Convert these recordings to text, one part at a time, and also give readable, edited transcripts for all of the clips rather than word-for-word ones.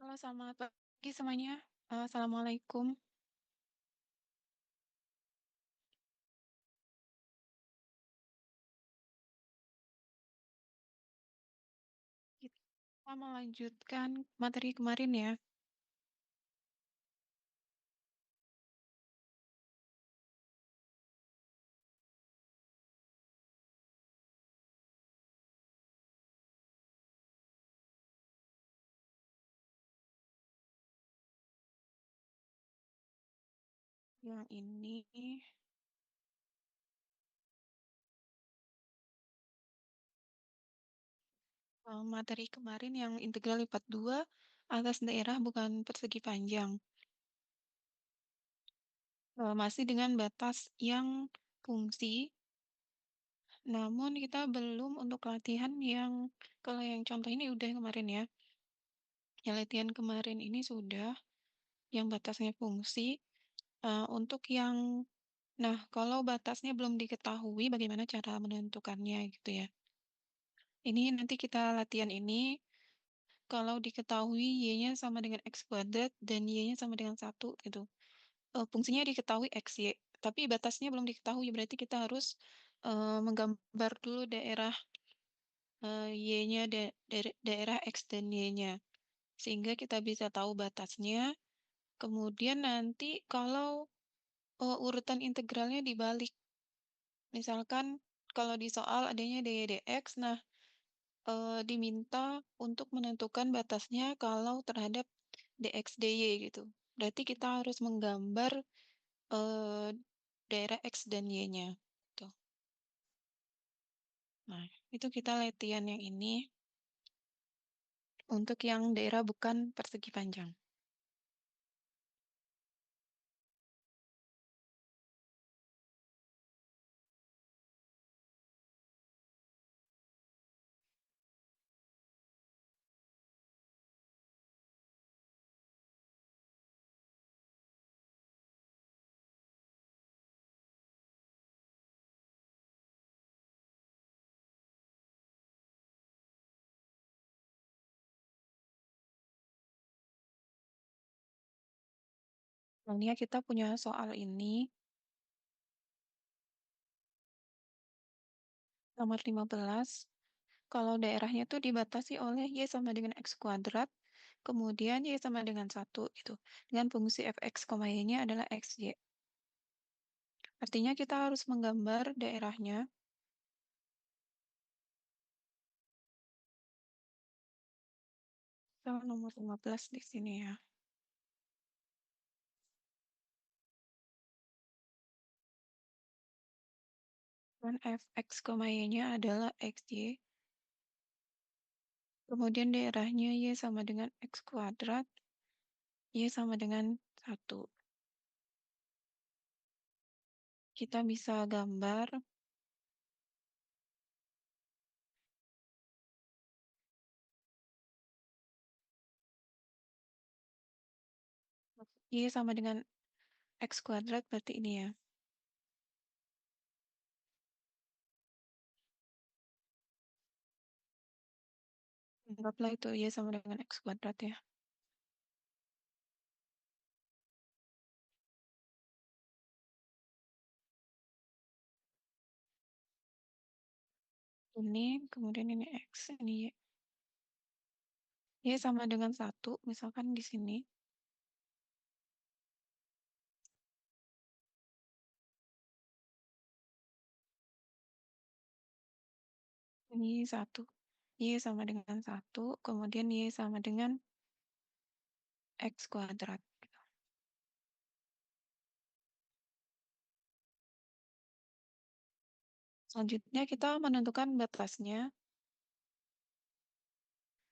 Halo, selamat pagi semuanya. Assalamualaikum. Kita melanjutkan materi kemarin ya, yang ini materi kemarin yang integral lipat 2 atas daerah bukan persegi panjang. Masih dengan batas yang fungsi, namun kita belum untuk latihan yang kalau yang contoh ini udah kemarin ya. Yang latihan kemarin ini sudah yang batasnya fungsi. Untuk yang Nah, kalau batasnya belum diketahui bagaimana cara menentukannya gitu ya. Ini nanti kita latihan ini, kalau diketahui y-nya sama dengan x kuadrat dan y-nya sama dengan 1 gitu. Fungsinya diketahui x, y. Tapi batasnya belum diketahui, berarti kita harus menggambar dulu daerah y-nya, daerah x dan y-nya. Sehingga kita bisa tahu batasnya. Kemudian nanti kalau urutan integralnya dibalik. Misalkan kalau di soal adanya dy dx, nah diminta untuk menentukan batasnya kalau terhadap dx dy gitu. Berarti kita harus menggambar eh, daerah x dan y-nya. Gitu. Nah, itu kita latihan yang ini untuk yang daerah bukan persegi panjang. Nah, ini ya kita punya soal ini, nomor 15. Kalau daerahnya tuh dibatasi oleh y sama dengan x kuadrat, kemudian y sama dengan 1 gitu. Dengan fungsi fx, y-nya adalah xy. Artinya kita harus menggambar daerahnya. Soal nomor 15 di sini ya. Dan fx, y-nya adalah xy. Kemudian daerahnya y sama dengan x kuadrat, y sama dengan 1. Kita bisa gambar y sama dengan x kuadrat, berarti ini ya. Anggaplah itu y sama dengan x kuadrat ya. Ini, kemudian ini x, ini y. Y sama dengan 1, misalkan di sini. Ini 1. Y sama dengan 1, kemudian y sama dengan x kuadrat. Selanjutnya kita menentukan batasnya.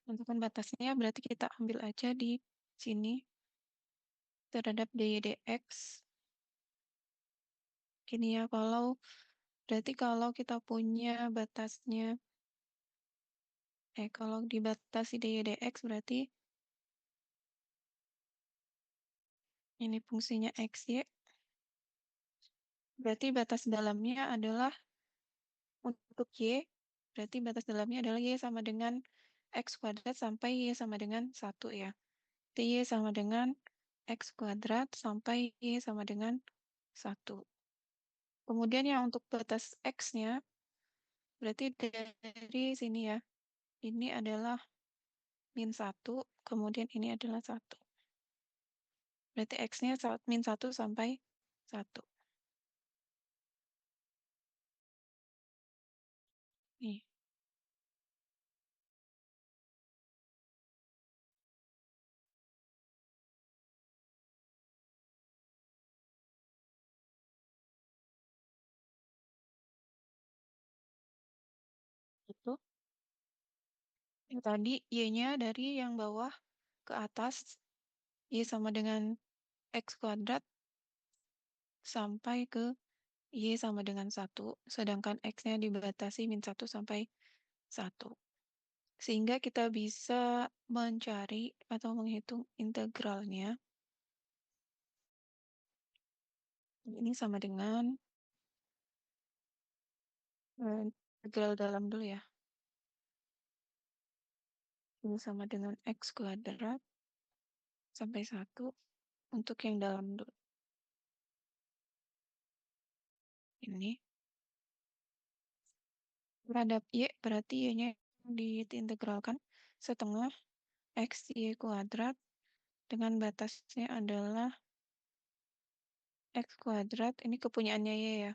Menentukan batasnya berarti kita ambil aja di sini terhadap dy dx. Gini ya, berarti kalau kita punya batasnya, kalau dibatasi dy dx berarti ini fungsinya xy. Berarti batas dalamnya adalah untuk y, berarti batas dalamnya adalah y sama dengan x kuadrat sampai y sama dengan 1 ya. berarti Y sama dengan X kuadrat sampai Y sama dengan 1. Kemudian yang untuk batas X-nya, berarti dari sini ya, ini adalah min 1, kemudian ini adalah 1. Berarti X-nya min 1 sampai 1. Nih, itu. Yang tadi Y-nya dari yang bawah ke atas, Y sama dengan X kuadrat sampai ke Y sama dengan 1, sedangkan X-nya dibatasi min 1 sampai 1. Sehingga kita bisa mencari atau menghitung integralnya. Ini sama dengan integral dalam dulu ya. Ini sama dengan X kuadrat sampai 1 untuk yang dalam dulu. Ini terhadap Y, berarti Y-nya diintegralkan setengah X Y kuadrat dengan batasnya adalah X kuadrat, ini kepunyaannya Y ya.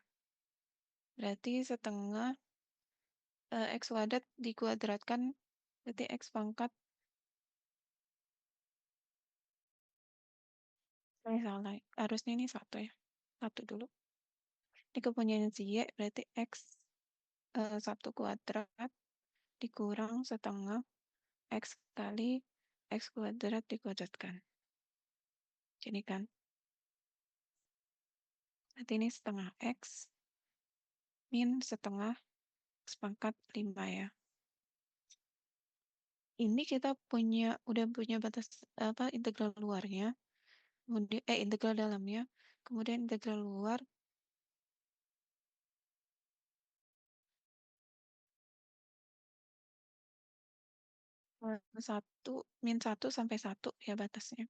Berarti setengah X kuadrat dikuadratkan, berarti X pangkat, salah, harusnya ini 1 ya. 1 dulu. Ini kepunyaan si Y, berarti X 1 kuadrat dikurang setengah X kali X kuadrat dikuadratkan. Jadi kan, berarti ini setengah X min setengah X pangkat 5 ya. Ini kita udah punya batas integral luarnya, kemudian integral dalamnya, kemudian integral luar min 1 sampai 1 ya batasnya.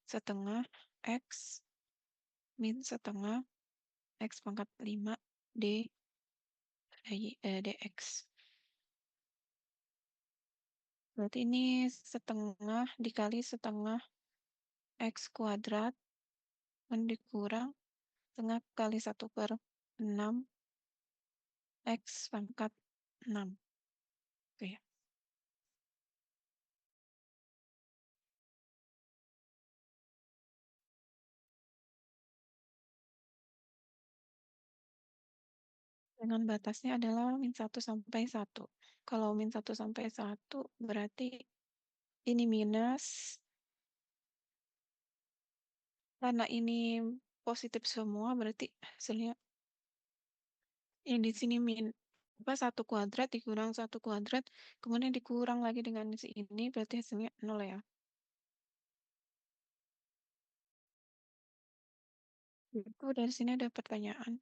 Setengah X min setengah X pangkat 5 dx. Berarti ini setengah dikali setengah X kuadrat dikurang setengah kali 1/6 X pangkat 6. Oke ya. Dengan batasnya adalah min 1 sampai 1. Kalau min 1 sampai 1 berarti ini minus, karena ini positif semua berarti hasilnya yang di sini min 1 kuadrat dikurang 1 kuadrat, kemudian dikurang lagi dengan si ini berarti hasilnya 0 ya. Itu dari sini ada pertanyaan.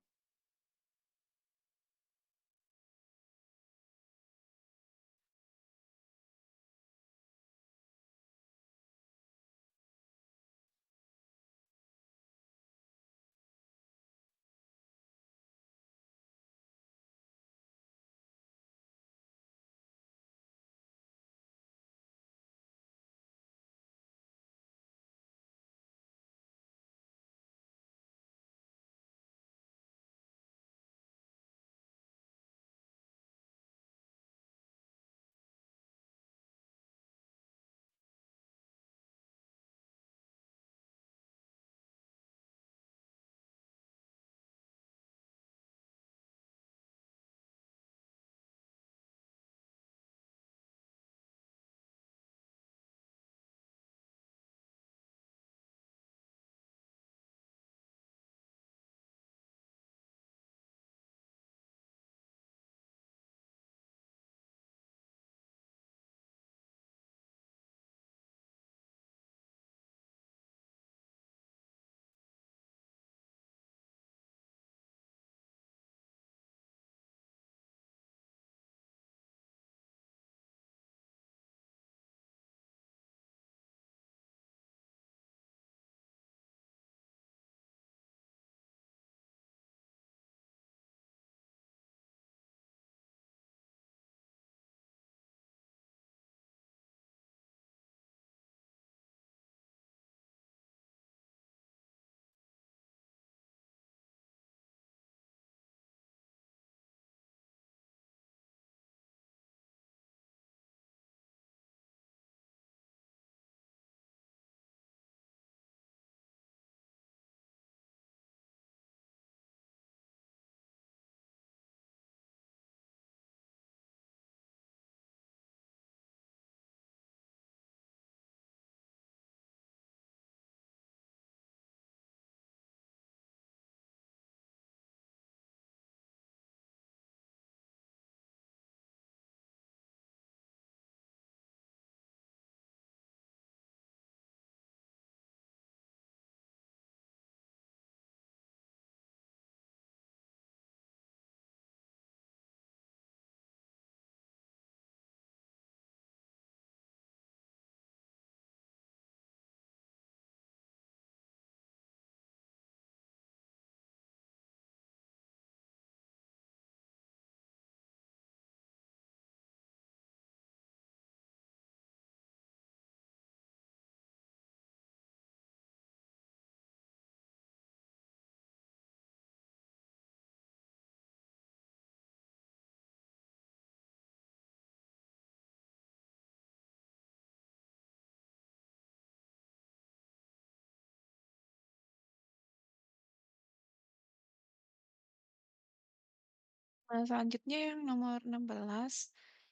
Nah, selanjutnya yang nomor 16,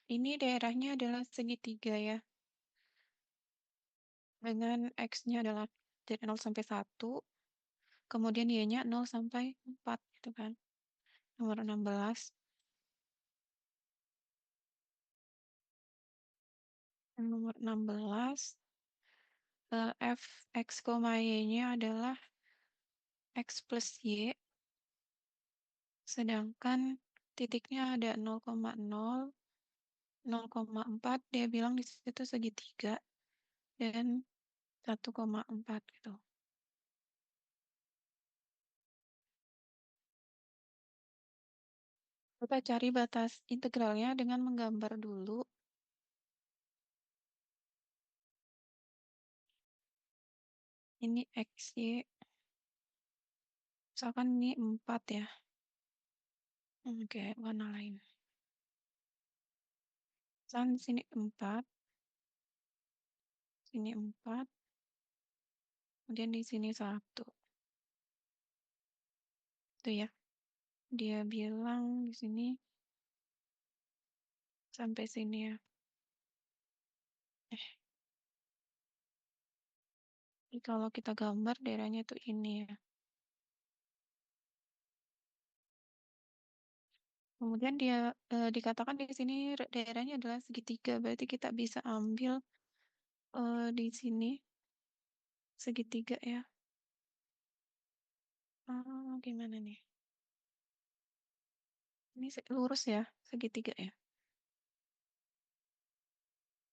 ini daerahnya adalah segitiga ya, dengan X-nya adalah dari 0 sampai 1, kemudian Y-nya 0 sampai 4 gitu kan. Nomor 16. Yang nomor 16, f X, Y-nya adalah X plus Y, sedangkan titiknya ada 0,0, 0,4, dia bilang di situ segitiga, dan 1,4 gitu. Kita cari batas integralnya dengan menggambar dulu. Ini X, Y, misalkan ini 4 ya. Oke, warna lain. Misalkan sini 4, sini 4, kemudian di sini 1. Itu ya. Dia bilang di sini sampai sini ya. Jadi kalau kita gambar daerahnya itu ini ya. Kemudian dia dikatakan di sini daerahnya adalah segitiga, berarti kita bisa ambil di sini segitiga ya. Gimana nih? Ini lurus ya, segitiga ya.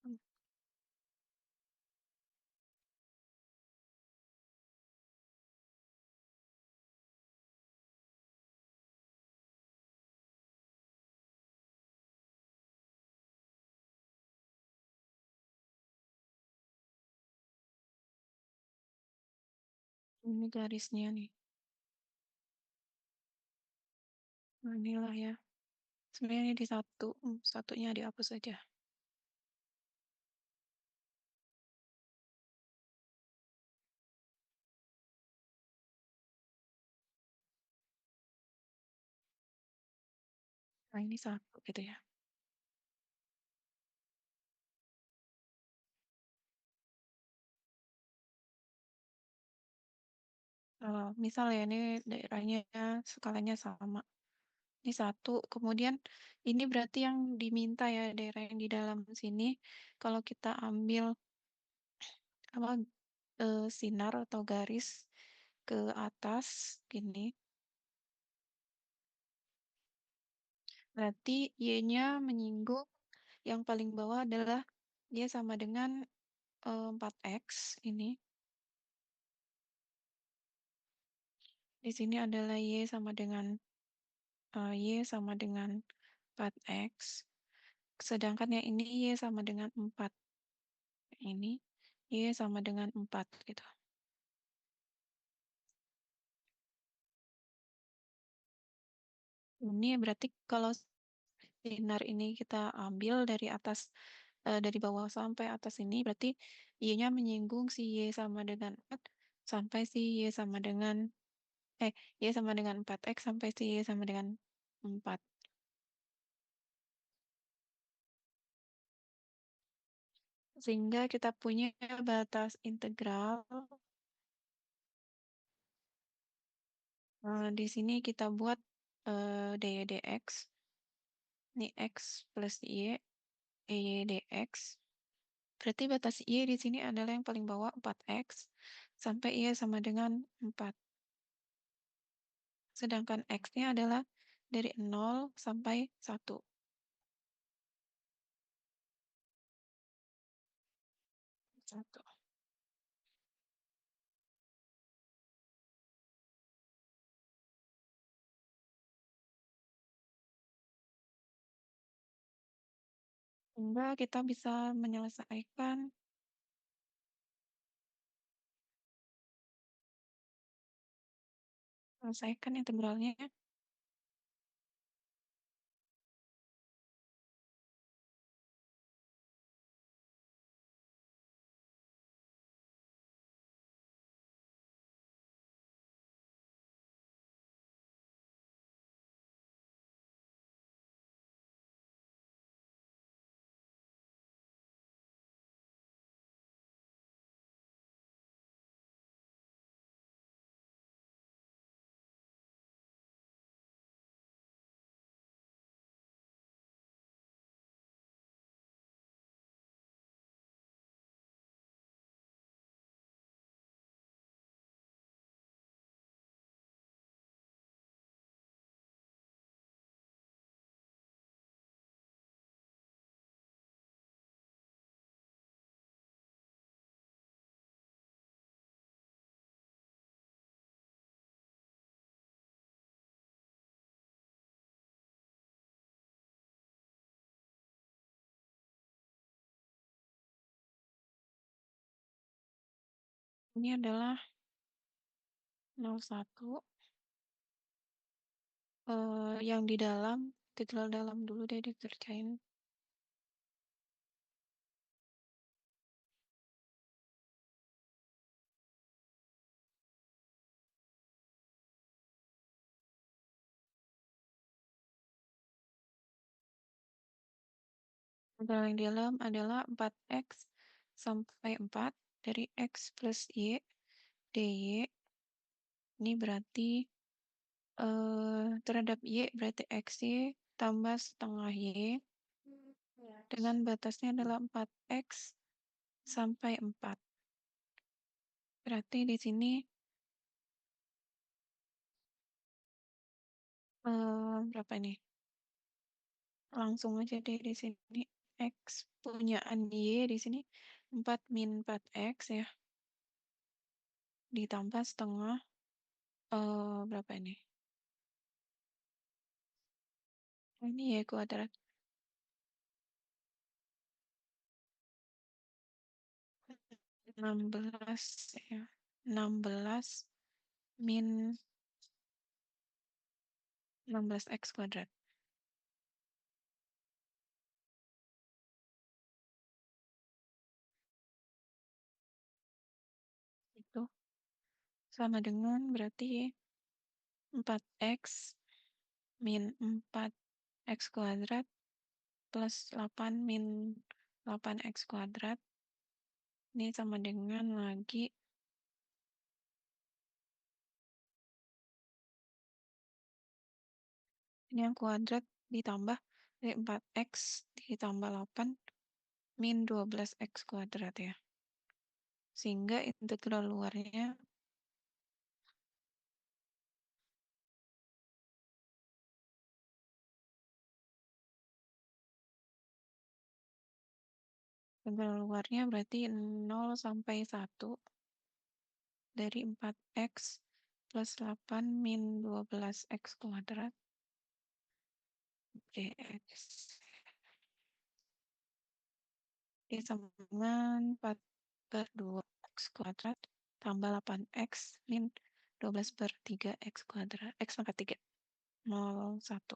Hmm, Ini garisnya nih. Nah, inilah ya. Sebenarnya ini di satu, satunya dihapus saja. Nah, ini satu gitu ya. Misal ya, ini daerahnya skalanya sama. Ini satu, kemudian ini berarti yang diminta ya, daerah yang di dalam sini. Kalau kita ambil apa sinar atau garis ke atas gini, berarti Y-nya menyinggung yang paling bawah adalah dia sama dengan 4X ini. Di sini adalah Y sama dengan 4X. Sedangkan yang ini Y sama dengan 4. Ini Y sama dengan 4 gitu. Ini berarti kalau sinar ini kita ambil dari atas, dari bawah sampai atas ini, berarti Y-nya menyinggung si Y sama dengan 4 sampai si Y sama dengan, Y sama dengan 4X sampai si Y sama dengan 4. Sehingga kita punya batas integral. Di sini kita buat dy dx. Ini X plus Y, dx. Berarti batas Y di sini adalah yang paling bawah 4X sampai Y sama dengan 4. Sedangkan X-nya adalah dari 0 sampai 1. 1. Sehingga kita bisa menyelesaikan integralnya. Ini adalah 01, yang di dalam, integral dalam dulu deh dikerjain. Integral yang di dalam adalah 4x sampai 4 dari x plus y dy. Ini berarti terhadap y berarti xy tambah setengah y dengan batasnya adalah 4x sampai 4. Berarti di sini berapa ini? Langsung aja deh di sini x punyaan y di sini 4 min 4x ya, ditambah setengah berapa ini? Ini y kuadrat 16 ya. 16 min 16x kuadrat. Itu sama dengan berarti 4x min 4x kuadrat plus 8 min 8x kuadrat. Ini sama dengan lagi ini yang kuadrat ditambah dari 4x ditambah 8 min 12x kuadrat ya. Sehingga integral luarnya berarti 0 sampai 1 dari 4x plus 8 min 12x kuadrat dx. Ini sama dengan 4 per 2x kuadrat tambah 8x min 12 per 3x kuadrat. X pangkat 3. 01.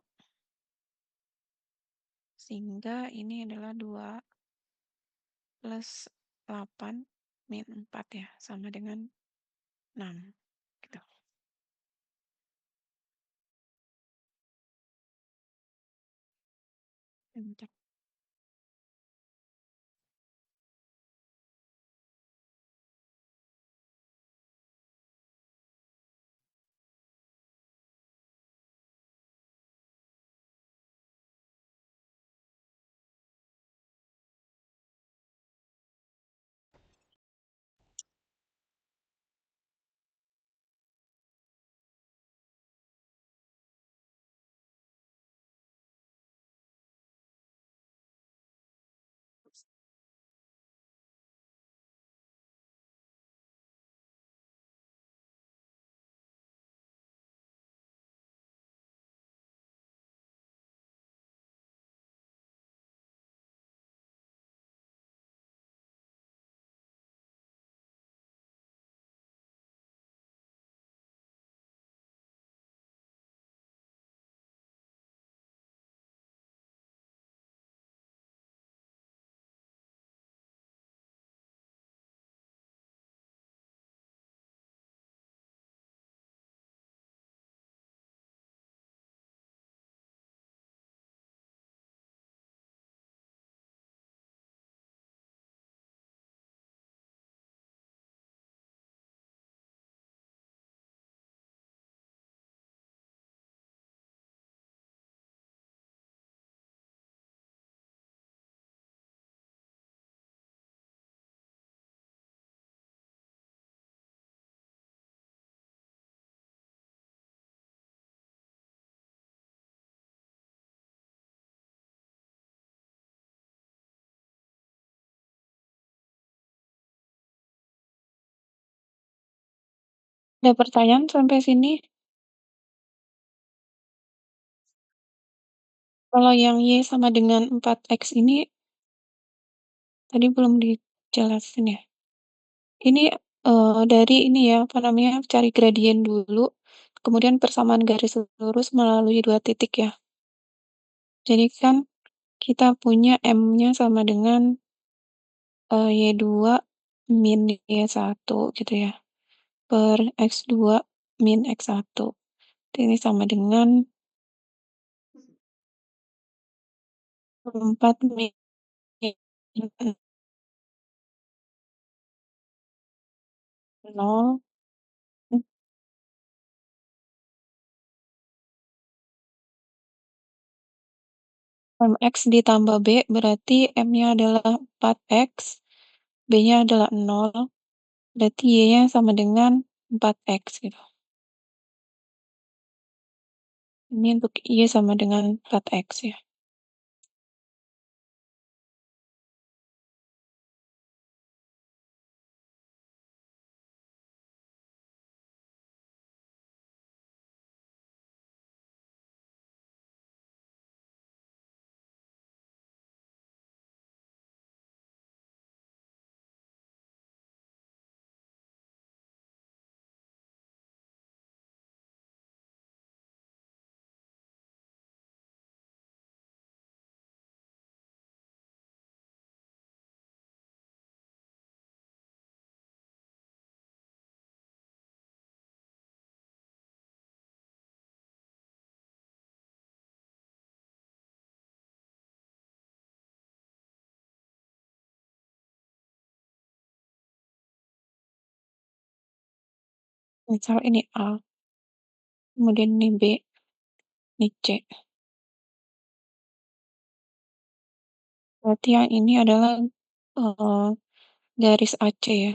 Sehingga ini adalah 2 plus 8 min 4 ya. Sama dengan 6. Gitu. Enter. Ada pertanyaan sampai sini? Kalau yang Y sama dengan 4X ini tadi belum dijelasin ya. Ini Dari ini ya, apa namanya, cari gradien dulu, kemudian persamaan garis lurus melalui 2 titik ya. Jadi kan kita punya M-nya sama dengan, Y2 min Y1 gitu ya, per X2 min X1. Ini sama dengan 4 min nol, X ditambah B berarti M-nya adalah 4X, B-nya adalah 0, berarti Y-nya sama dengan 4X gitu. Ini untuk Y sama dengan 4X ya. Misal ini A, kemudian ini B, ini C. Berarti yang ini adalah garis AC ya.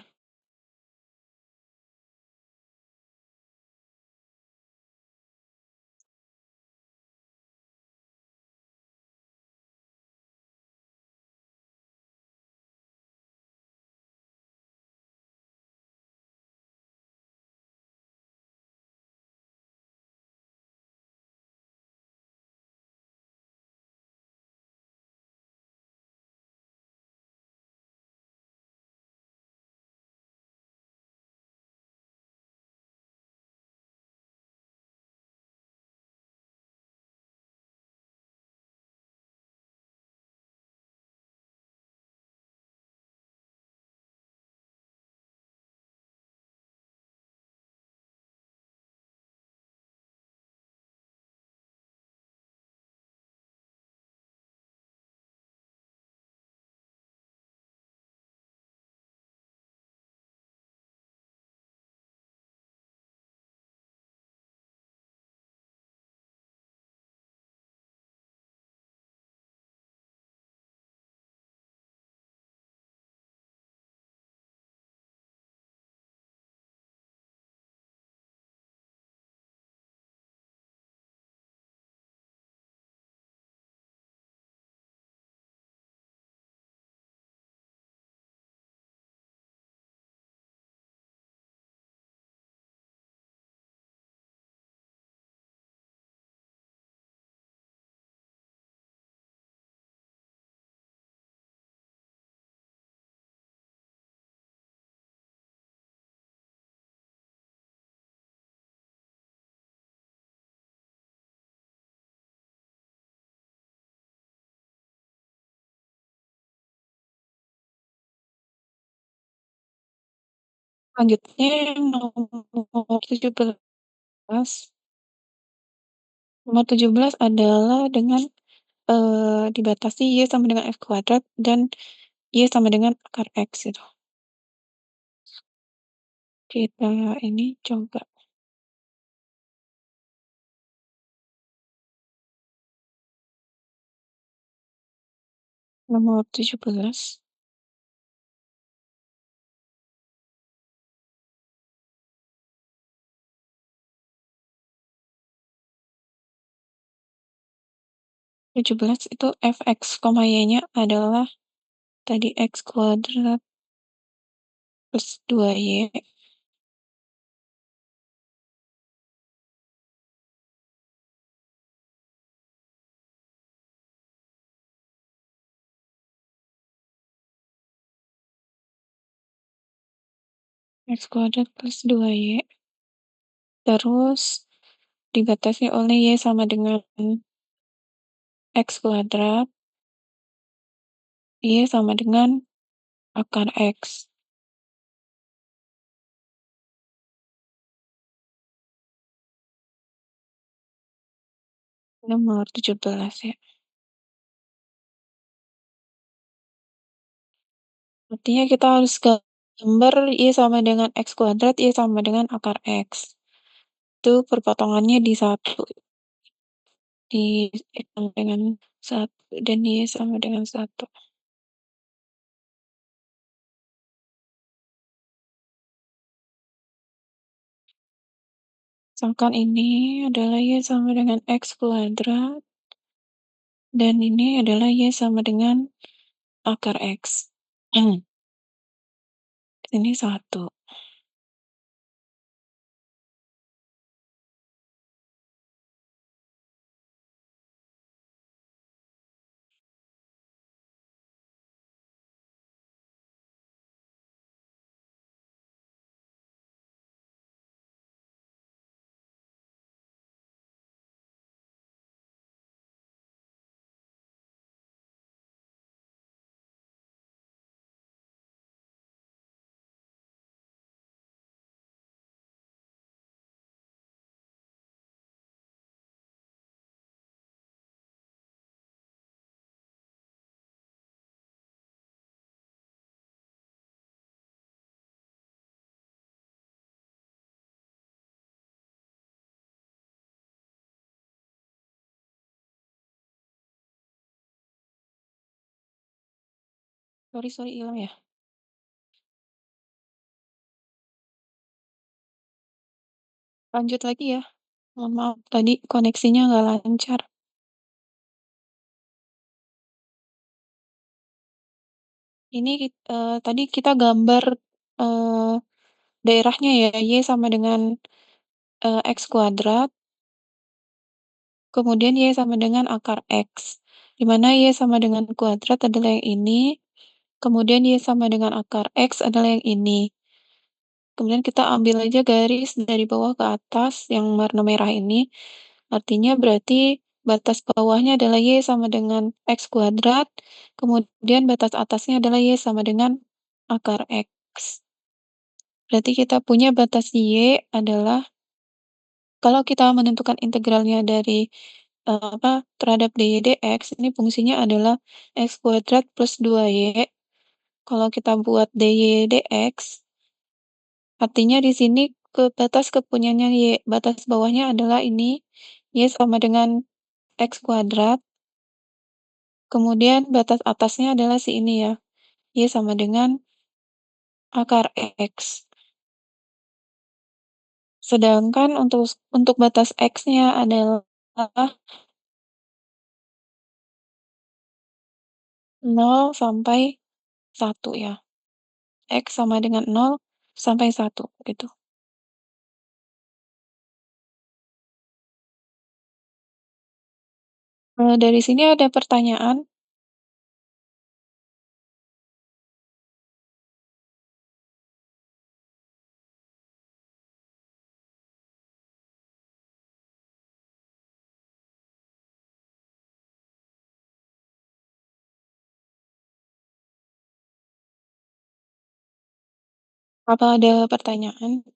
Selanjutnya nomor 17. Nomor 17 adalah dengan dibatasi Y sama dengan X kuadrat dan Y sama dengan akar X gitu. Kita ini coba nomor 17. 17 itu fx, y-nya adalah tadi X kuadrat plus 2Y X kuadrat plus 2Y, terus dibatasi oleh Y sama dengan X kuadrat, Y sama dengan akar X. Nomor 17 ya. Artinya kita harus gambar Y sama dengan X kuadrat, Y sama dengan akar X. Itu perpotongannya di 1, di X sama dengan 1, dan Y sama dengan 1. Misalkan ini adalah Y sama dengan X kuadrat, dan ini adalah Y sama dengan akar X. Ini 1. Sorry, hilang ya. Lanjut lagi ya. Mohon maaf, tadi koneksinya nggak lancar. Ini tadi kita gambar eh, daerahnya ya, Y sama dengan X kuadrat, kemudian Y sama dengan akar X. Di mana Y sama dengan kuadrat adalah yang ini, kemudian Y sama dengan akar X adalah yang ini. Kemudian kita ambil aja garis dari bawah ke atas yang warna merah ini. Artinya berarti batas bawahnya adalah Y sama dengan X kuadrat, kemudian batas atasnya adalah Y sama dengan akar X. Berarti kita punya batas Y adalah, kalau kita menentukan integralnya dari terhadap dy dx, ini fungsinya adalah X kuadrat plus 2Y. Kalau kita buat dy dx, artinya di sini batas kepunyaannya Y, batas bawahnya adalah ini, Y sama dengan X kuadrat, kemudian batas atasnya adalah si ini ya, Y sama dengan akar X. Sedangkan untuk batas X-nya adalah 0 sampai 1 ya. X sama dengan 0 sampai 1 gitu. Dari sini ada pertanyaan. Apa ada pertanyaan?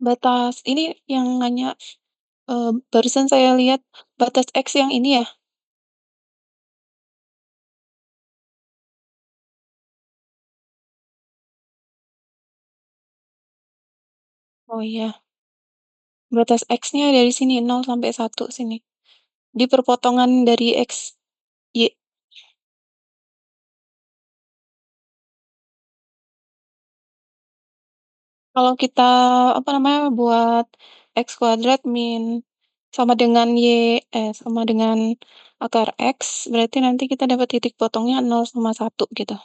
batas ini yang nanya, barusan saya lihat batas X yang ini ya? Oh iya, batas X-nya dari sini 0 sampai 1 sini, di perpotongan dari X, Y. Kalau kita, apa namanya, buat X kuadrat sama dengan akar X, berarti nanti kita dapat titik potongnya 0 sama 1 gitu.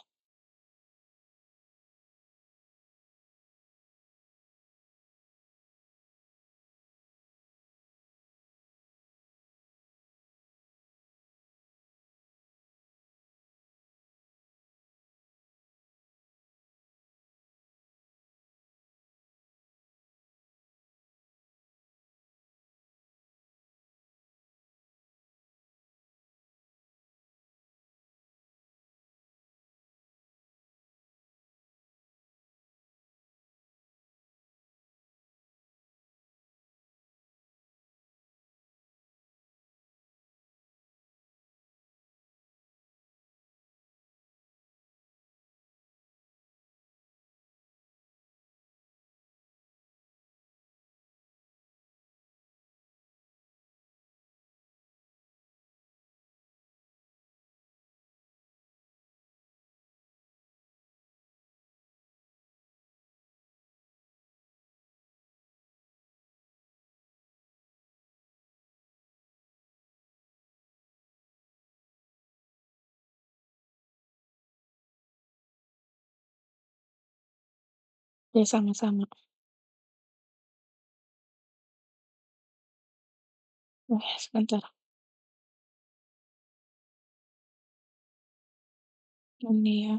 Ya sama-sama. Sebentar, ini ya.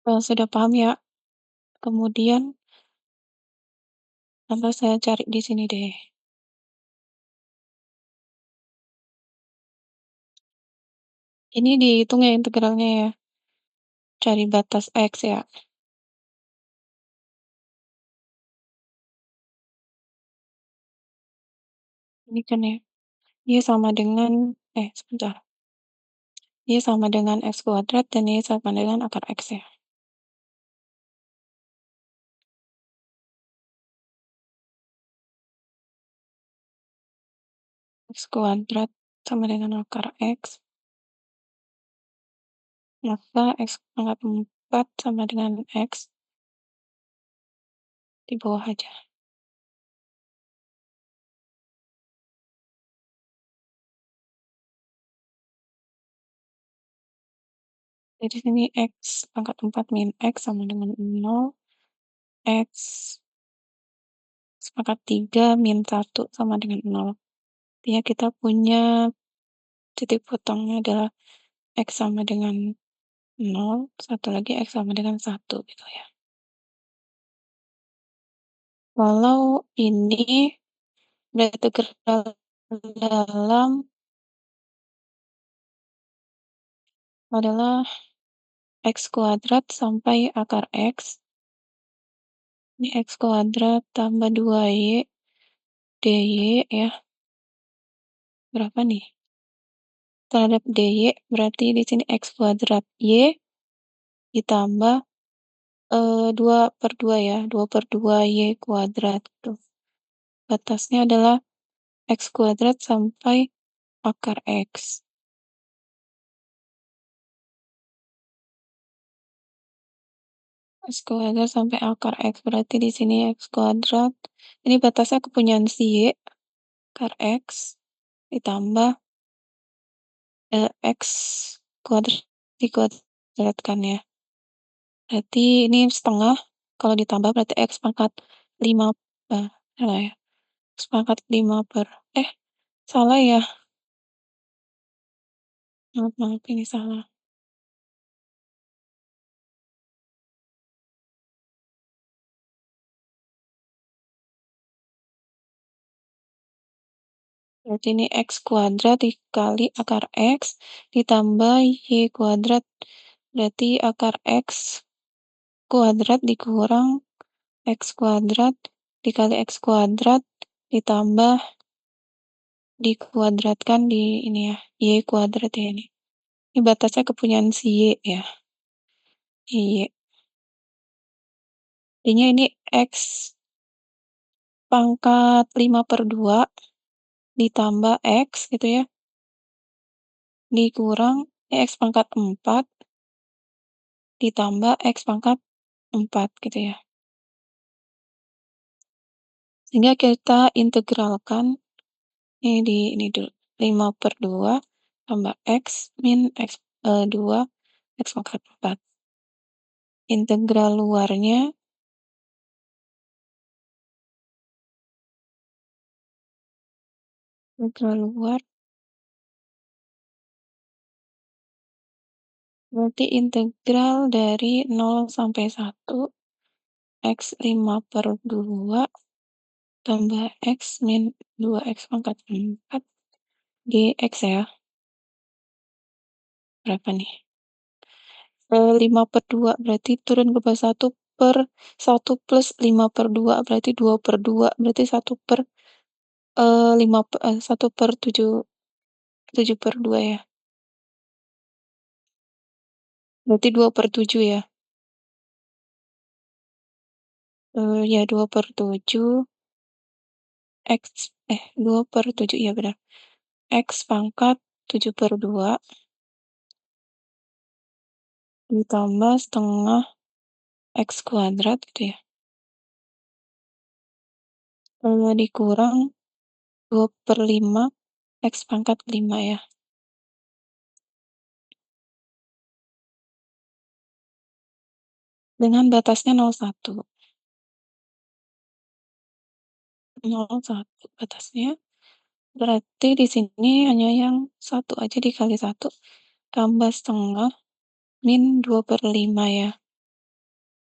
Sudah paham ya. Kemudian nanti saya cari di sini deh. Ini dihitung ya integralnya ya, cari batas X ya. Ini kan ya, dia sama dengan sebentar, dia sama dengan X kuadrat dan ini sama dengan akar X ya. X kuadrat sama dengan akar X, maka X pangkat 4 sama dengan X di bawah aja. Jadi sini X pangkat 4 min X sama dengan 0, X pangkat 3 min 1 sama dengan 0. Artinya kita punya titik potongnya adalah X sama dengan 0, satu lagi X sama dengan 1 gitu ya. Kalau ini berintegral dalam adalah X kuadrat sampai akar X, ini X kuadrat tambah 2Y dy ya, berapa nih? Terhadap dy berarti di sini X kuadrat Y ditambah 2/2 ya, 2/2 Y kuadrat tuh. Batasnya adalah X kuadrat sampai akar X. X kuadrat sampai akar X berarti di sini X kuadrat. Ini batasnya kepunyaan si Y, akar X ditambah X kuadrat dikuadratkan ya. Berarti ini setengah, kalau ditambah berarti X pangkat 5, salah ya, X pangkat 5 per, salah ya, maaf ini salah. Berarti ini X kuadrat dikali akar X ditambah Y kuadrat, berarti akar X kuadrat dikurang X kuadrat dikali X kuadrat ditambah dikuadratkan di ini ya, Y kuadrat ya ini. Ini batasnya kepunyaan si Y ya. Y. Jadinya ini X pangkat 5/2 ditambah X gitu ya, dikurang X pangkat 4 ditambah X pangkat 4 gitu ya. Sehingga kita integralkan ini dulu, 5/2 tambah X min X 2 X pangkat 4. Integral luarnya integral luar berarti integral dari 0 sampai 1 X 5/2 tambah X min 2X pangkat 4 dx ya. Berapa nih? 5/2 berarti turun ke bawah 1 plus 5/2 berarti 2/2 berarti 1/7 ya. Berarti 2/7 ya. Ya 2/7 X 2/7 ya benar. X pangkat 7/2 ditambah setengah X kuadrat gitu ya. Dikurang 2/5 X pangkat 5 ya. Dengan batasnya 0,1. 0,1 batasnya. Berarti di sini hanya yang 1 aja dikali 1 tambah setengah min 2/5 ya.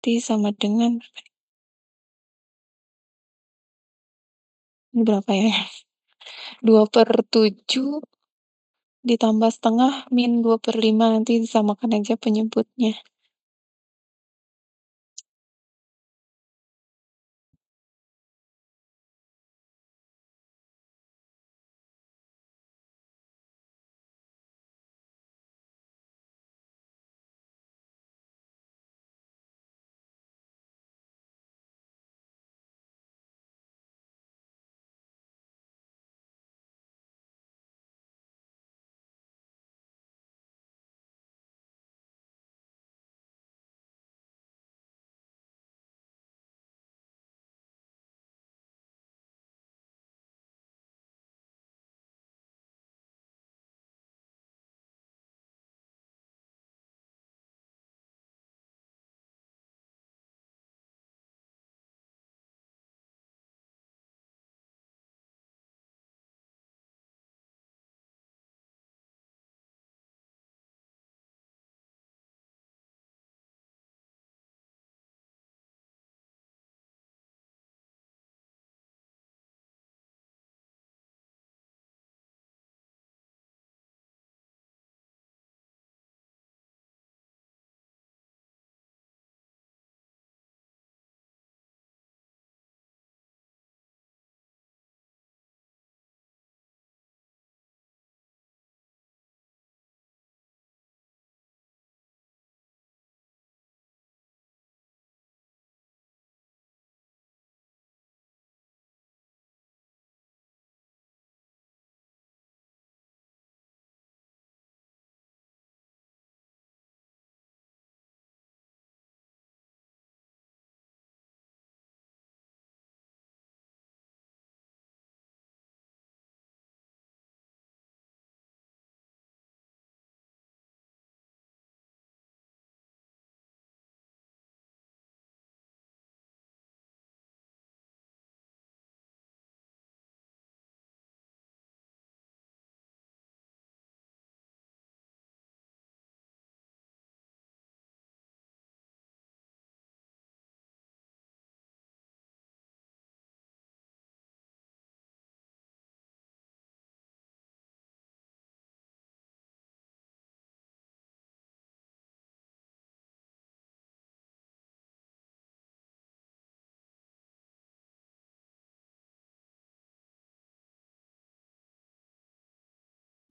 Berarti sama dengan ini berapa ya? 2/7 ditambah setengah min 2/5 nanti disamakan aja penyebutnya.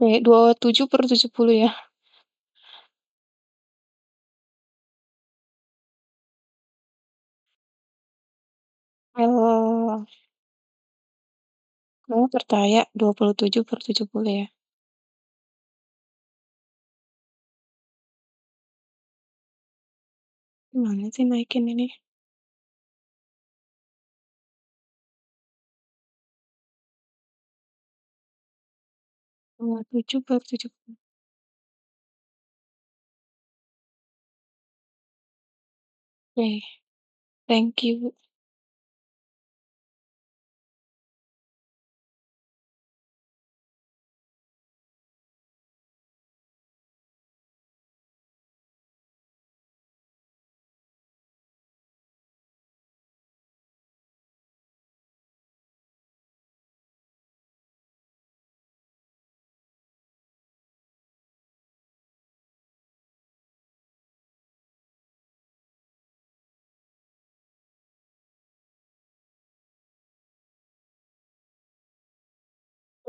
Oke, 27/70 ya? Oh, kamu percaya 27/70 ya? Gimana sih naikin ini? 27/70. Oke, thank you.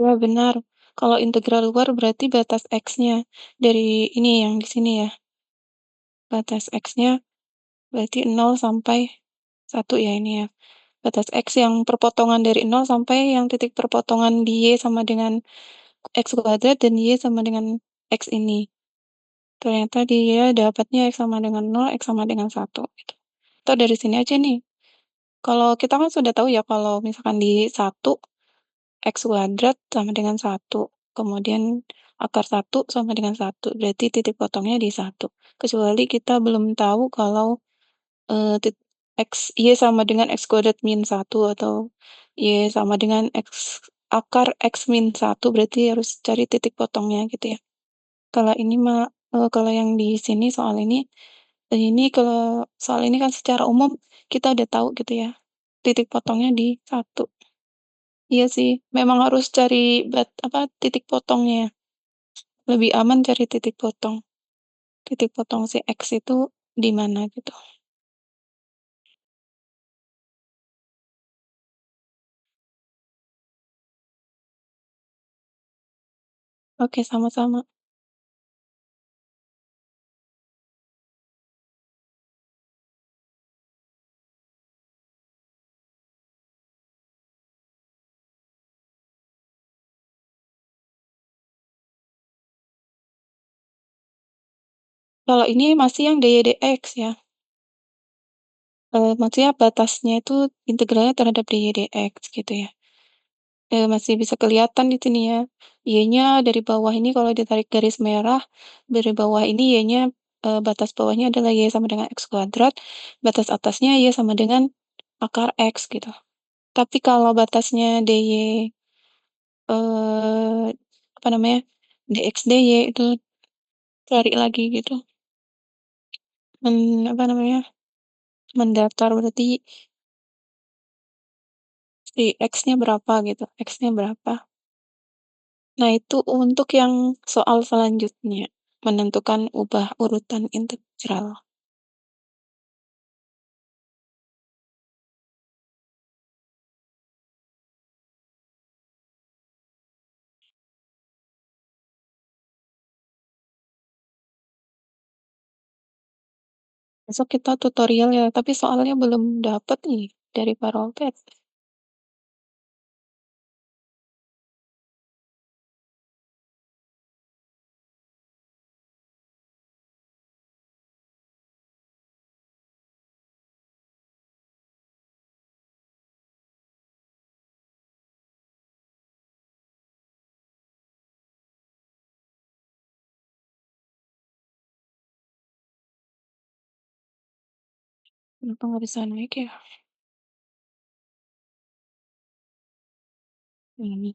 Ya benar, kalau integral luar berarti batas X-nya dari ini yang di sini ya, batas X-nya berarti 0 sampai 1 ya ini ya. Batas X yang perpotongan dari 0 sampai yang titik perpotongan di Y sama dengan X kuadrat dan Y sama dengan X ini. Ternyata dia dapatnya X sama dengan 0, X sama dengan 1 gitu. Atau dari sini aja nih, kalau kita kan sudah tahu ya kalau misalkan di 1 X kuadrat sama dengan 1, kemudian akar 1 sama dengan 1, berarti titik potongnya di 1. Kecuali kita belum tahu kalau, eee, tit Y sama dengan X kuadrat min 1 atau Y sama dengan akar X min 1, berarti harus cari titik potongnya gitu ya. Kalau ini mah kalau yang di sini soal ini kalau soal ini kan secara umum kita udah tahu gitu ya, titik potongnya di 1. Iya sih, memang harus cari titik potongnya. Lebih aman cari titik potong. Titik potong si X itu di mana gitu. Oke, sama-sama. Kalau ini masih yang dy/dx ya, maksudnya batasnya itu integralnya terhadap dy/dx gitu ya. Masih bisa kelihatan di sini ya, Y-nya dari bawah ini kalau ditarik garis merah, dari bawah ini Y-nya, batas bawahnya adalah Y sama dengan X kuadrat, batas atasnya Y sama dengan akar X gitu. Tapi kalau batasnya eee, apa namanya, dx dy itu cari lagi gitu, apa namanya, mendatar berarti si X-nya berapa gitu, X-nya berapa. Nah, itu untuk yang soal selanjutnya, menentukan ubah urutan integral. Besok kita tutorial ya, tapi soalnya belum dapet nih dari Paralpet. Kenapa nggak bisa naik ya? Ini.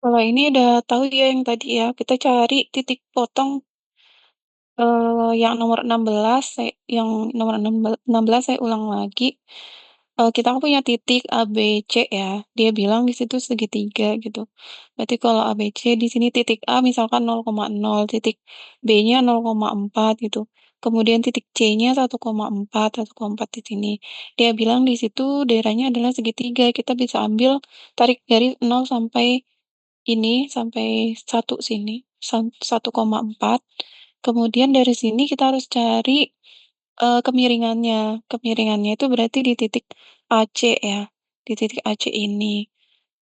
Kalau ini udah tahu ya yang tadi ya, kita cari titik potong yang nomor 16, yang nomor 16 saya ulang lagi, kita kan punya titik A, B, C ya, dia bilang di situ segitiga gitu. Berarti kalau A, B, C di sini titik A misalkan 0,0, titik B-nya 0,4 gitu. kemudian titik C-nya 1,4, 1,4 di sini. Dia bilang di situ daerahnya adalah segitiga, kita bisa ambil tarik garis 0 sampai ini, sampai 1 sini, 1,4. Kemudian dari sini kita harus cari, kemiringannya. Kemiringannya itu berarti di titik AC ya, di titik AC ini.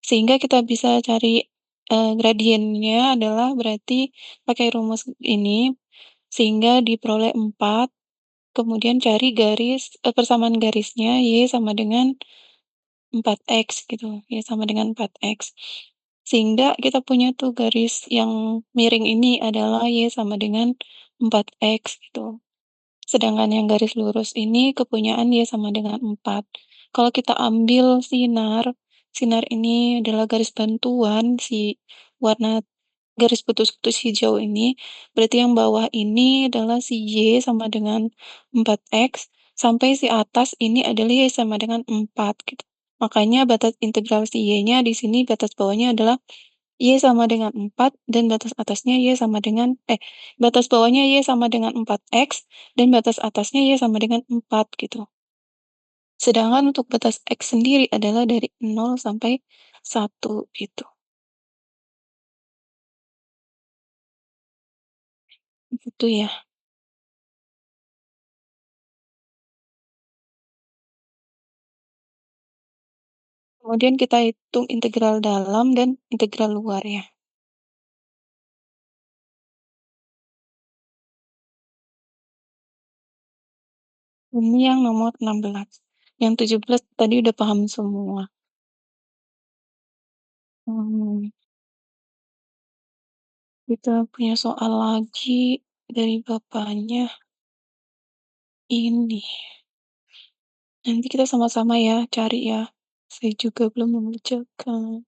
Sehingga kita bisa cari, gradiennya adalah berarti pakai rumus ini, sehingga diperoleh 4, kemudian cari persamaan garisnya Y sama dengan 4X gitu, Y sama dengan 4X. Sehingga kita punya tuh garis yang miring ini adalah Y sama dengan 4X gitu. Sedangkan yang garis lurus ini kepunyaan Y sama dengan 4. Kalau kita ambil sinar, sinar ini adalah garis bantuan si warna garis putus-putus hijau ini, berarti yang bawah ini adalah si Y sama dengan 4X, sampai si atas ini adalah Y sama dengan 4 gitu. Makanya batas integral si Y-nya di sini batas bawahnya adalah Y sama dengan 4 dan batas atasnya Y sama dengan batas bawahnya Y sama dengan 4X dan batas atasnya Y sama dengan 4 gitu. Sedangkan untuk batas X sendiri adalah dari 0 sampai 1 gitu. Gitu ya. Kemudian kita hitung integral dalam dan integral luar ya. Ini yang nomor 16. Yang 17 tadi udah paham semua. Hmm, kita punya soal lagi dari bapaknya ini. Nanti kita sama-sama ya cari ya. Saya juga belum mengerjakan.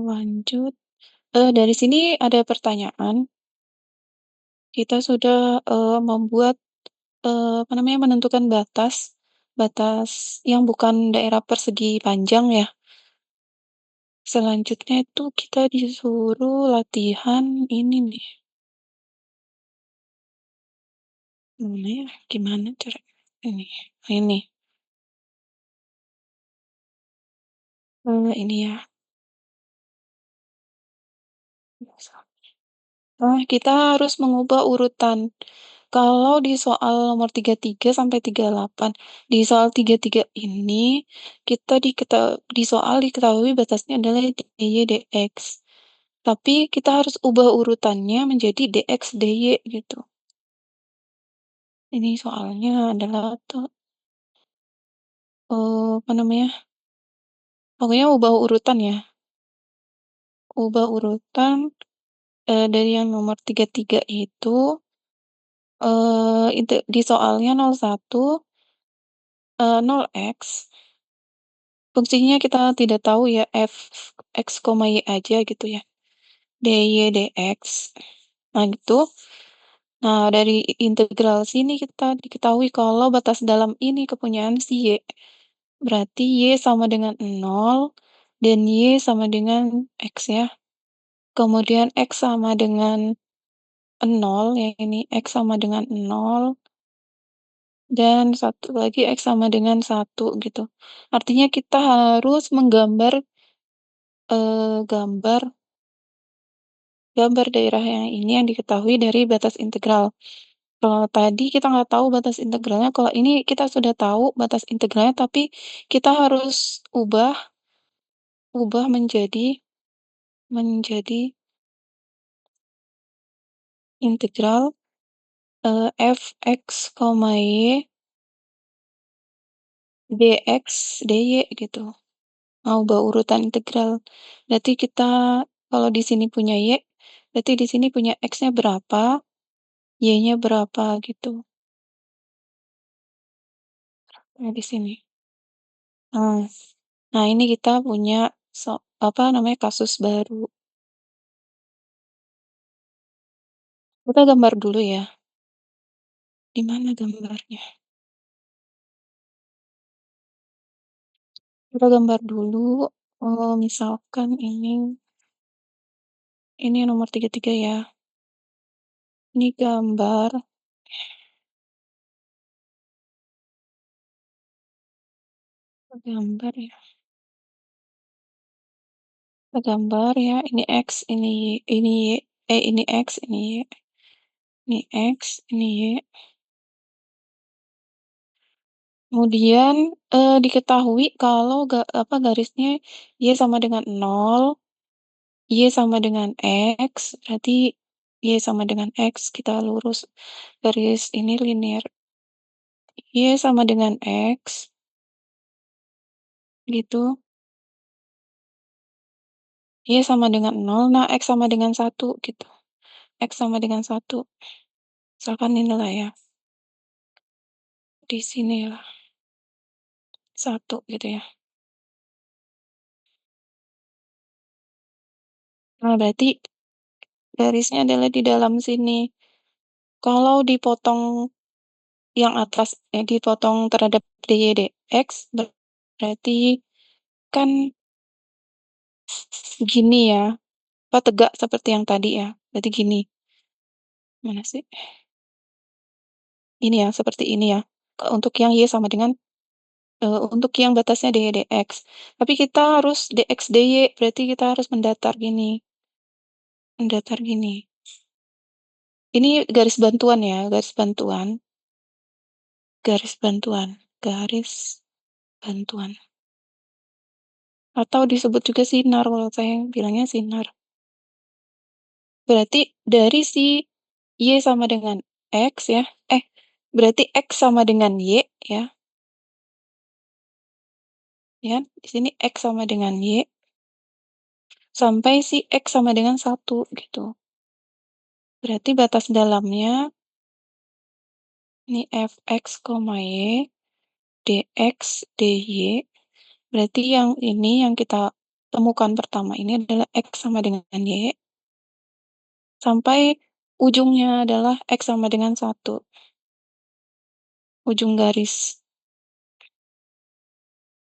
Lanjut. Dari sini ada pertanyaan. Kita sudah membuat apa namanya, menentukan batas batas yang bukan daerah persegi panjang ya. Selanjutnya itu kita disuruh latihan ini nih. Mana ya? Gimana cara ini? Ini. Ini ya. Kita harus mengubah urutan. Kalau di soal nomor 33 sampai 38, di soal 33 ini di soal diketahui batasnya adalah DY dx. Tapi kita harus ubah urutannya menjadi dx dy gitu. Ini soalnya adalah tuh apa namanya? Pokoknya ubah urutan ya. Ubah urutan dari yang nomor 33 itu di soalnya 01 0x. Fungsinya kita tidak tahu ya, x, y aja gitu ya, dy dx. Nah gitu. Nah dari integral sini kita diketahui kalau batas dalam ini kepunyaan si y. Berarti y sama dengan 0 dan y sama dengan x ya. Kemudian x sama dengan 0, yang ini x sama dengan 0 dan satu lagi x sama dengan 1 gitu. Artinya kita harus menggambar gambar gambar daerah yang ini yang diketahui dari batas integral. Kalau tadi kita nggak tahu batas integralnya, kalau ini kita sudah tahu batas integralnya, tapi kita harus ubah ubah menjadi integral f(x, y) dx dy gitu. Mau ubah urutan integral. Berarti kita kalau di sini punya y, berarti di sini punya x-nya berapa, y-nya berapa gitu. Nah, di sini. Nah, nah ini kita punya apa namanya, kasus baru. Kita gambar dulu ya. Di mana gambarnya? Kita gambar dulu. Misalkan ini nomor 33 ya. Ini gambar ya, gambar ya, ini X, ini Y, ini X, ini Y, ini X, ini Y. Kemudian, diketahui kalau garisnya Y sama dengan 0, Y sama dengan X, berarti Y sama dengan X, kita lurus garis ini linear. Y sama dengan X, gitu. Y sama dengan 0, nah X sama dengan 1, gitu. X sama dengan 1, misalkan inilah ya, di sinilah, 1 gitu ya. Nah, berarti garisnya adalah di dalam sini. Kalau dipotong yang atas, dipotong terhadap DY, DX, berarti kan gini ya, tegak seperti yang tadi ya, berarti gini. Mana sih? Ini ya, seperti ini ya, untuk yang Y sama dengan, untuk yang batasnya DY, DX. Tapi kita harus DX, DY, berarti kita harus mendatar gini, mendatar gini. Ini garis bantuan ya, garis bantuan, garis bantuan, garis bantuan. Atau disebut juga sinar, kalau saya bilangnya sinar. Berarti dari si Y sama dengan X ya, berarti X sama dengan Y ya, ya, di sini X sama dengan Y, sampai si X sama dengan 1 gitu. Berarti batas dalamnya, ini Fx, Y, Dx, Dy, berarti yang ini yang kita temukan pertama ini adalah X sama dengan Y, sampai ujungnya adalah X sama dengan 1, ujung garis.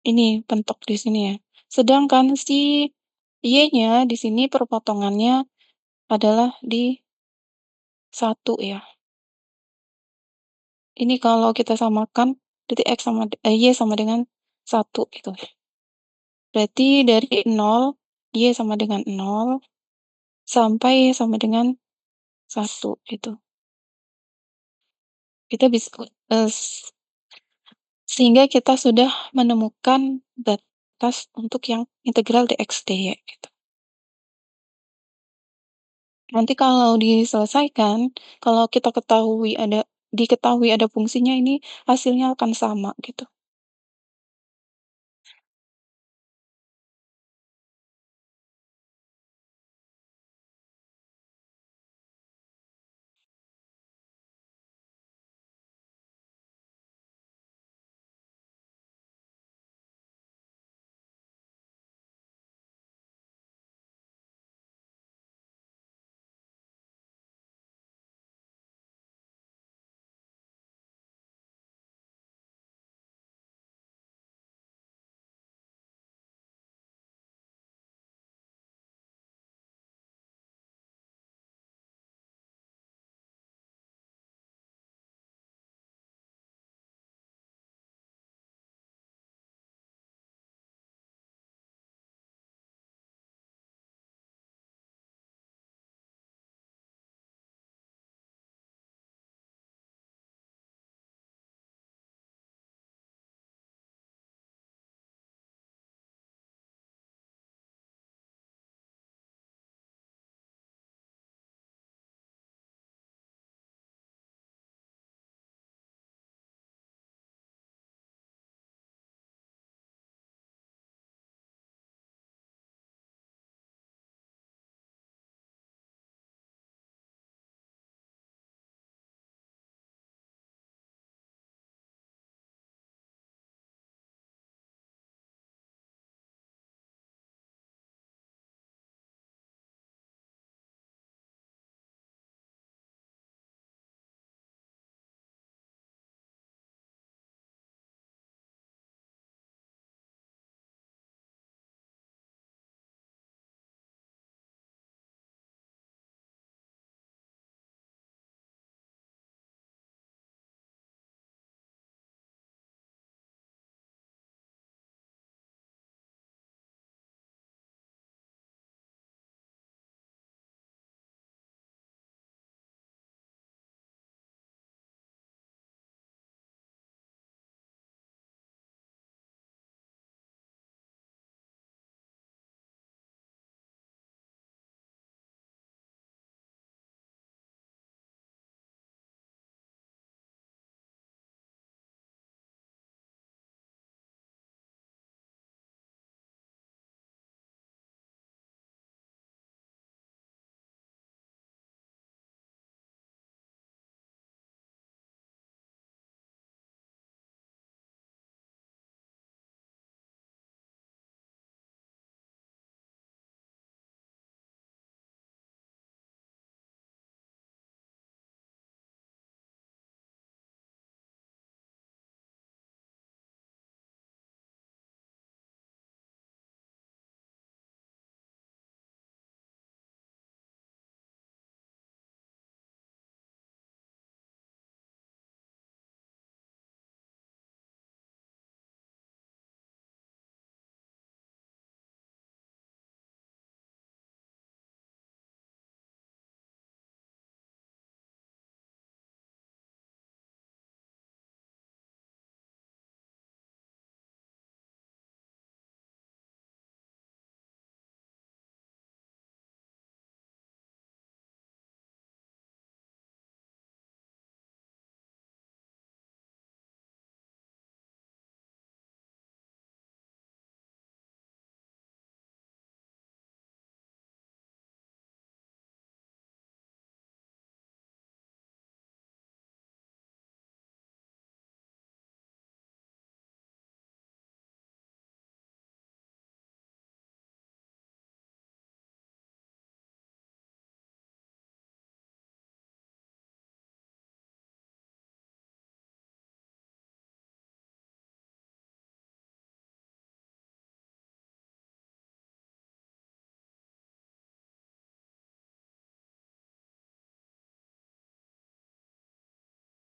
Ini pentok di sini ya. Sedangkan si Y-nya di sini perpotongannya adalah di 1 ya. Ini kalau kita samakan titik X sama Y sama dengan 1 gitu. Berarti dari 0, Y sama dengan 0, sampai Y sama dengan 1 gitu. Kita bisa, sehingga kita sudah menemukan batas untuk yang integral dx dy gitu. Nanti kalau diselesaikan, kalau kita diketahui ada fungsinya, ini hasilnya akan sama gitu.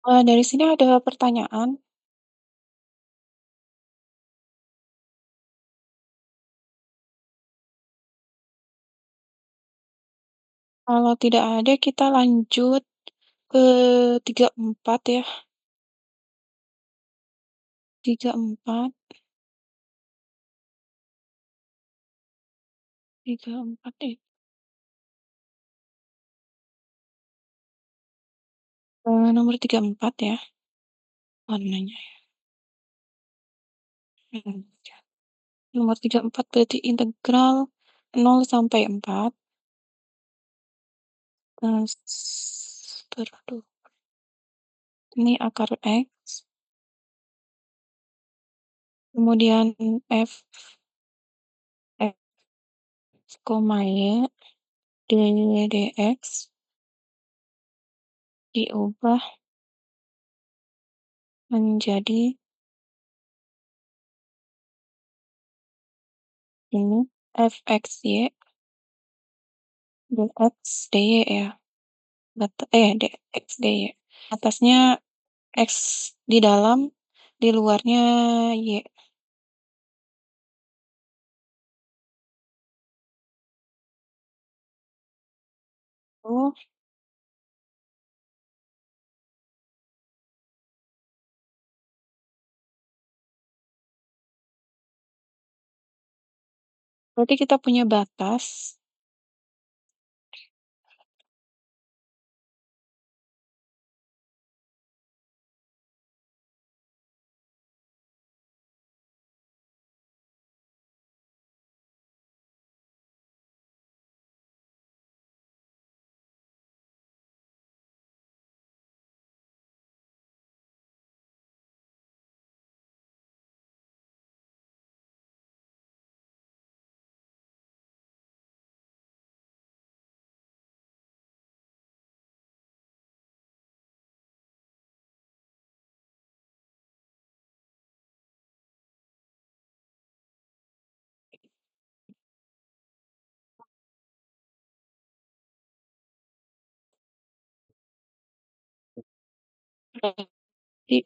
Dari sini ada pertanyaan, kalau tidak ada kita lanjut ke 34 ya, 34, 34 nomor 34 ya warnanya, mhm. Nomor 34 berarti integral 0 sampai 4, per ini akar X, kemudian f x koma y dx diubah menjadi ini fxy dx dy ya, dx dy. Atasnya x di dalam, di luarnya y. Oh, berarti kita punya batas, berarti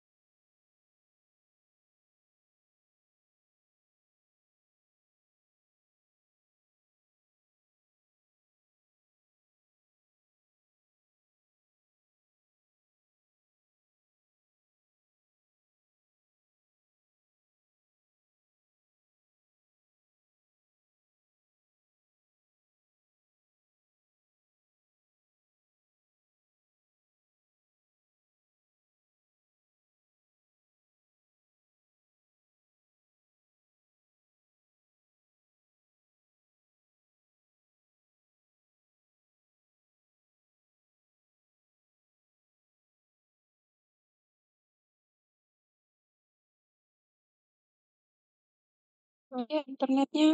ya internetnya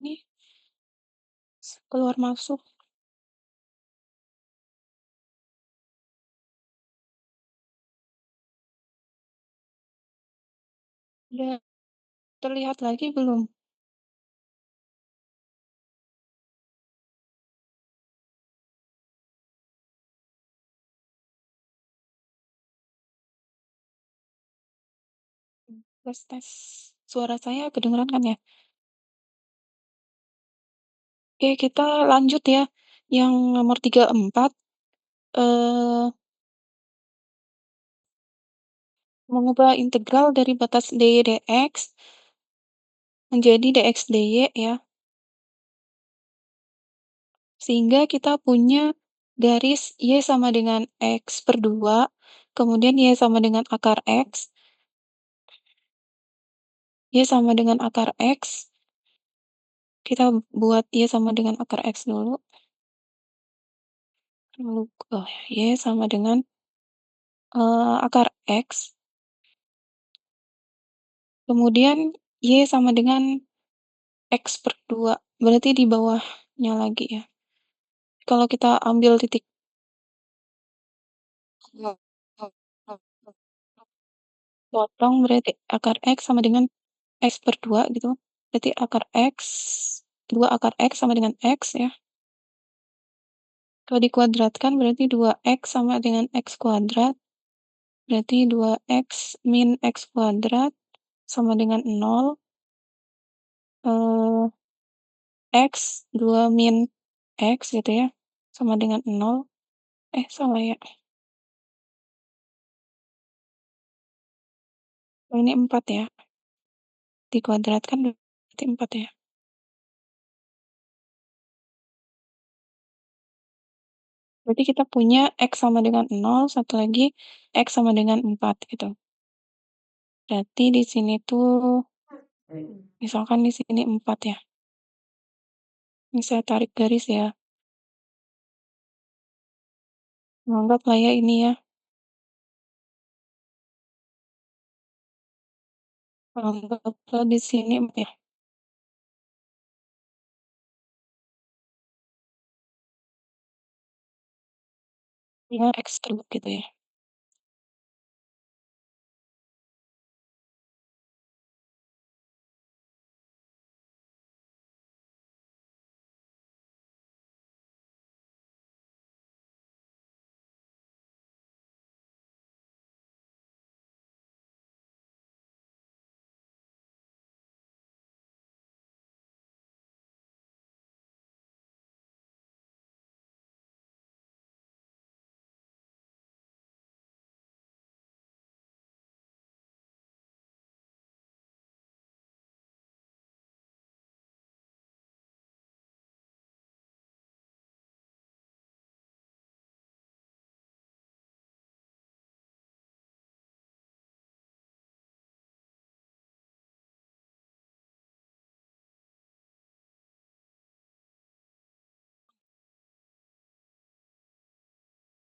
ini keluar masuk, udah terlihat lagi belum? Tes tes, suara saya kedengeran kan ya? Oke, kita lanjut ya, yang nomor 34, eee, mengubah integral dari batas dy dx menjadi dx dy ya, sehingga kita punya garis y sama dengan x/2, kemudian y sama dengan akar x, y sama dengan akar x, kita buat y sama dengan akar x dulu, lalu y sama dengan, akar x, kemudian y sama dengan x/2, berarti di bawahnya lagi ya. Kalau kita ambil titik potong berarti akar x sama dengan x/2 gitu, berarti akar x, 2 akar x sama dengan x ya. Kalau dikuadratkan berarti 2x sama dengan x kuadrat, berarti 2x min x kuadrat sama dengan 0, eee, x 2 min x gitu ya, sama dengan 0, salah ya, oh ini 4 ya, dikuadratkan berarti 4 ya. Berarti kita punya x sama dengan 0, satu lagi x sama dengan 4 gitu. Berarti di sini tuh misalkan di sini 4 ya, ini saya tarik garis ya, anggaplah ya ini ya, anggaplah di sini ya, ya x terus gitu ya.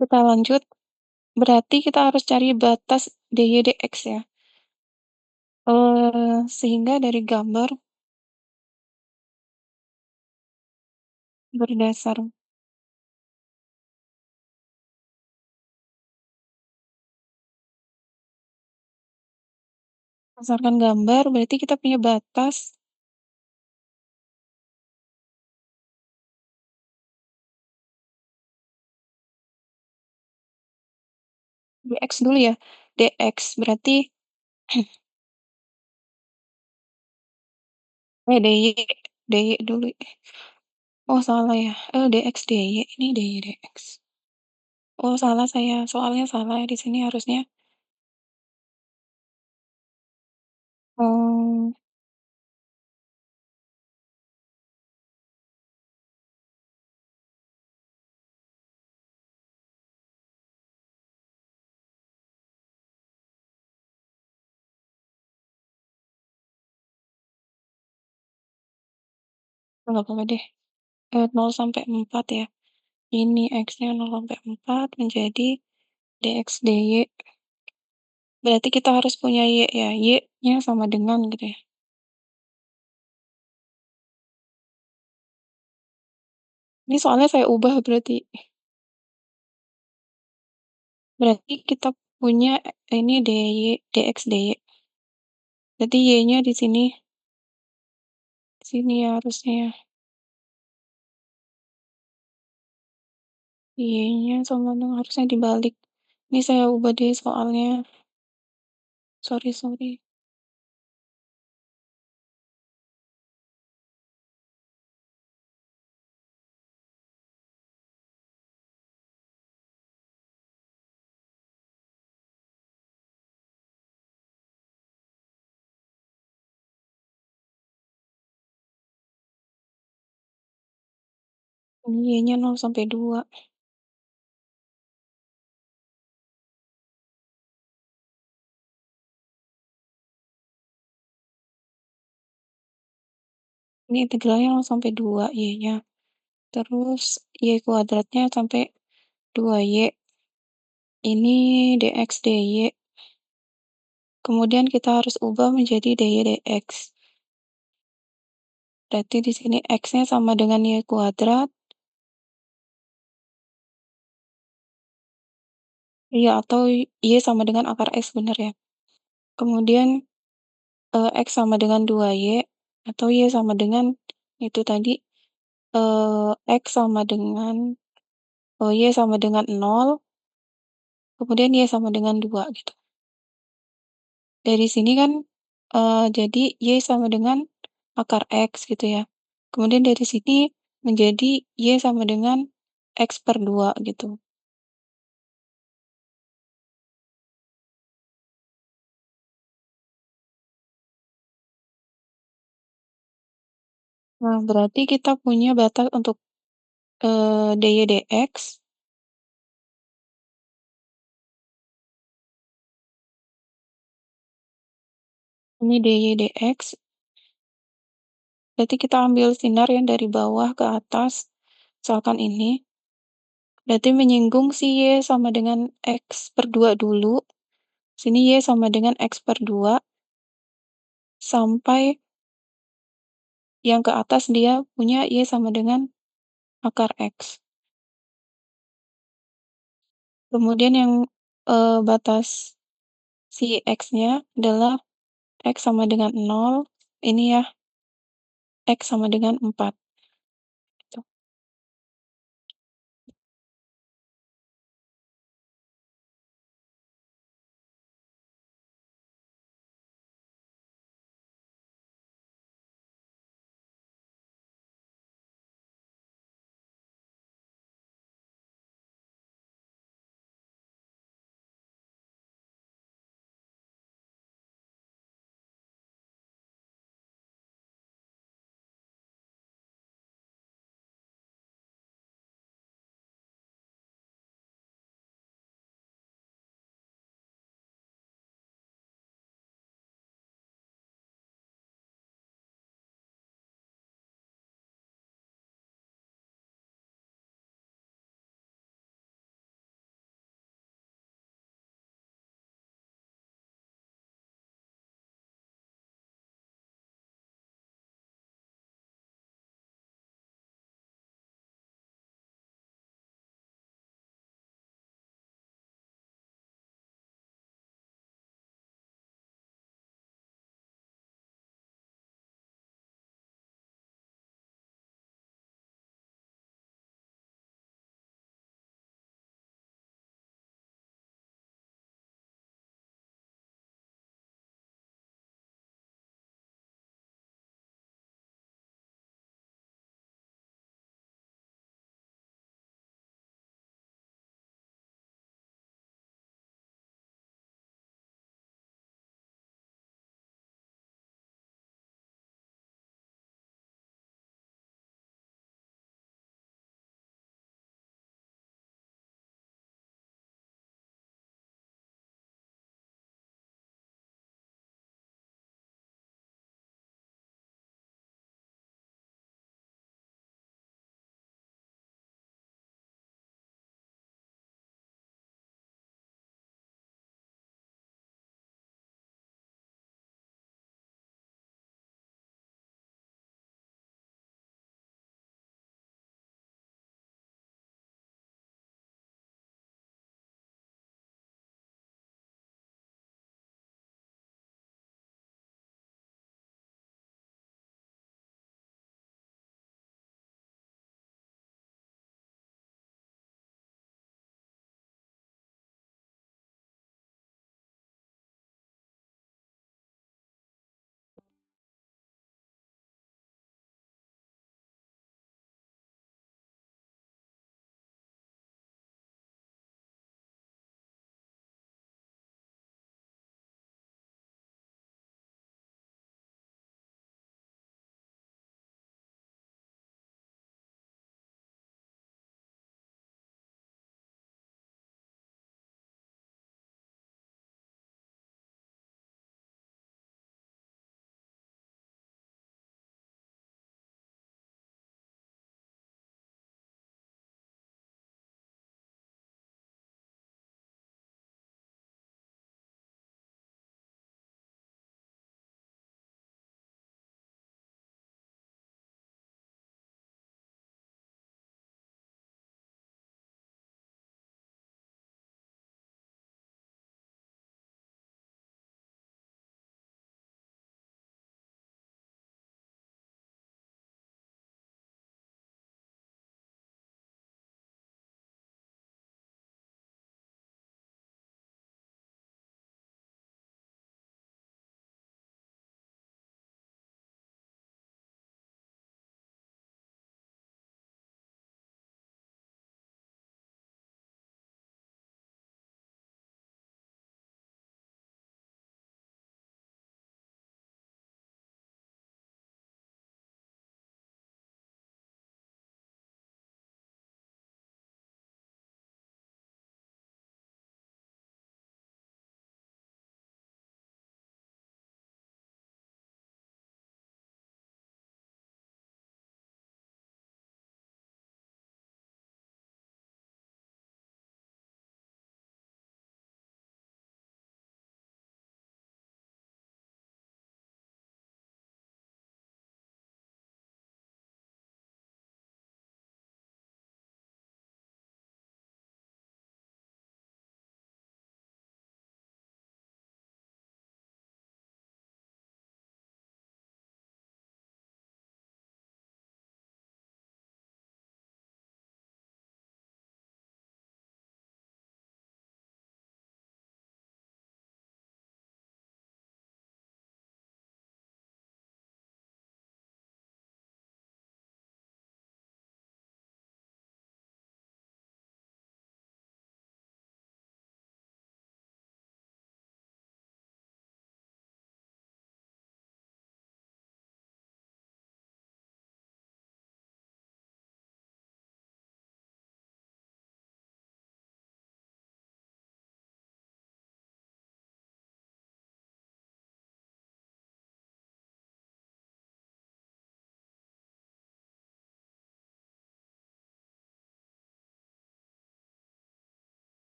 Kita lanjut, berarti kita harus cari batas dy dx ya. Sehingga dari gambar berdasar berdasarkan gambar berarti kita punya batas dx dulu ya, dx berarti dy dy dulu, oh salah ya, dx dy, ini dy dx. Oh salah saya, soalnya salah ya di sini harusnya, oh nggak apa-apa deh, 0 sampai 4 ya. Ini x-nya 0 sampai 4 menjadi dx dy, berarti kita harus punya y ya, y-nya sama dengan gitu ya. Ini soalnya saya ubah berarti kita punya ini dx dy, berarti y-nya di sini ya harusnya ya, y-nya sama dengan harusnya dibalik. Ini saya ubah deh soalnya, sorry sorry. Ini y-nya 0 sampai 2. Ini integralnya 0 sampai 2 y-nya. Terus y kuadratnya sampai 2y. Ini dx dy. Kemudian kita harus ubah menjadi dy dx. Berarti di sini x-nya sama dengan y kuadrat. Iya, atau y sama dengan akar x benar ya. Kemudian x sama dengan 2y atau y sama dengan itu tadi, x sama dengan y sama dengan 0 kemudian Y sama dengan 2 gitu. Dari sini kan, jadi Y sama dengan akar X gitu ya. Kemudian dari sini menjadi Y sama dengan X/2 gitu. Nah, berarti kita punya batas untuk, dy dx, ini dy dx, berarti kita ambil sinar yang dari bawah ke atas, misalkan ini, berarti menyinggung si Y sama dengan X/2 dulu, sini Y sama dengan X/2, sampai yang ke atas dia punya Y sama dengan akar X. Kemudian yang, batas si X-nya adalah X sama dengan 0, ini ya, X sama dengan 4, gitu.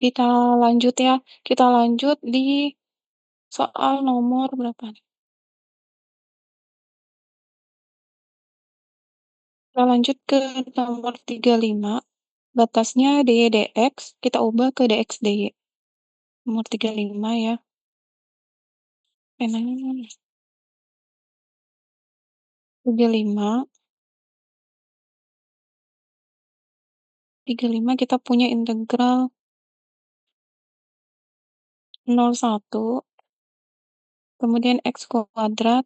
Kita lanjut ya, kita lanjut di soal nomor berapa nih? Kita lanjut ke nomor 35, batasnya dy dx, kita ubah ke dx dy. Nomor 35 ya, penanya mana? 35, 35 kita punya integral 01, kemudian x kuadrat,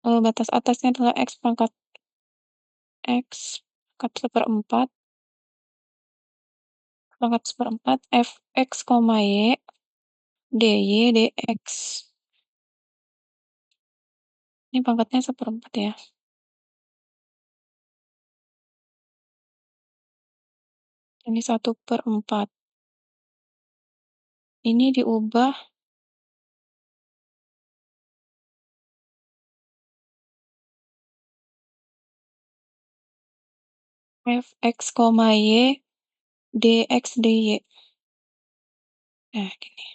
batas atasnya adalah x pangkat seperempat, fx, y, dy dx. Ini pangkatnya seperempat ya. Ini 1/4. Ini diubah fx, y dx dy. Nah, gini.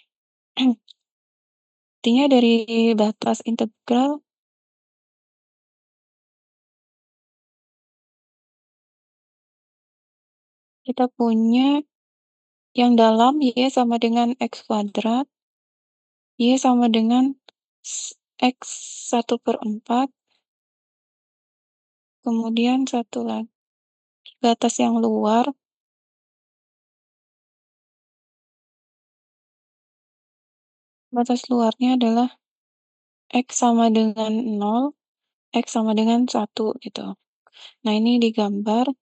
Artinya dari batas integral kita punya yang dalam y sama dengan x kuadrat, y sama dengan x 1/4, kemudian satu lagi batas yang luar, batas luarnya adalah x sama dengan 0, x sama dengan 1 gitu. Nah, ini digambar.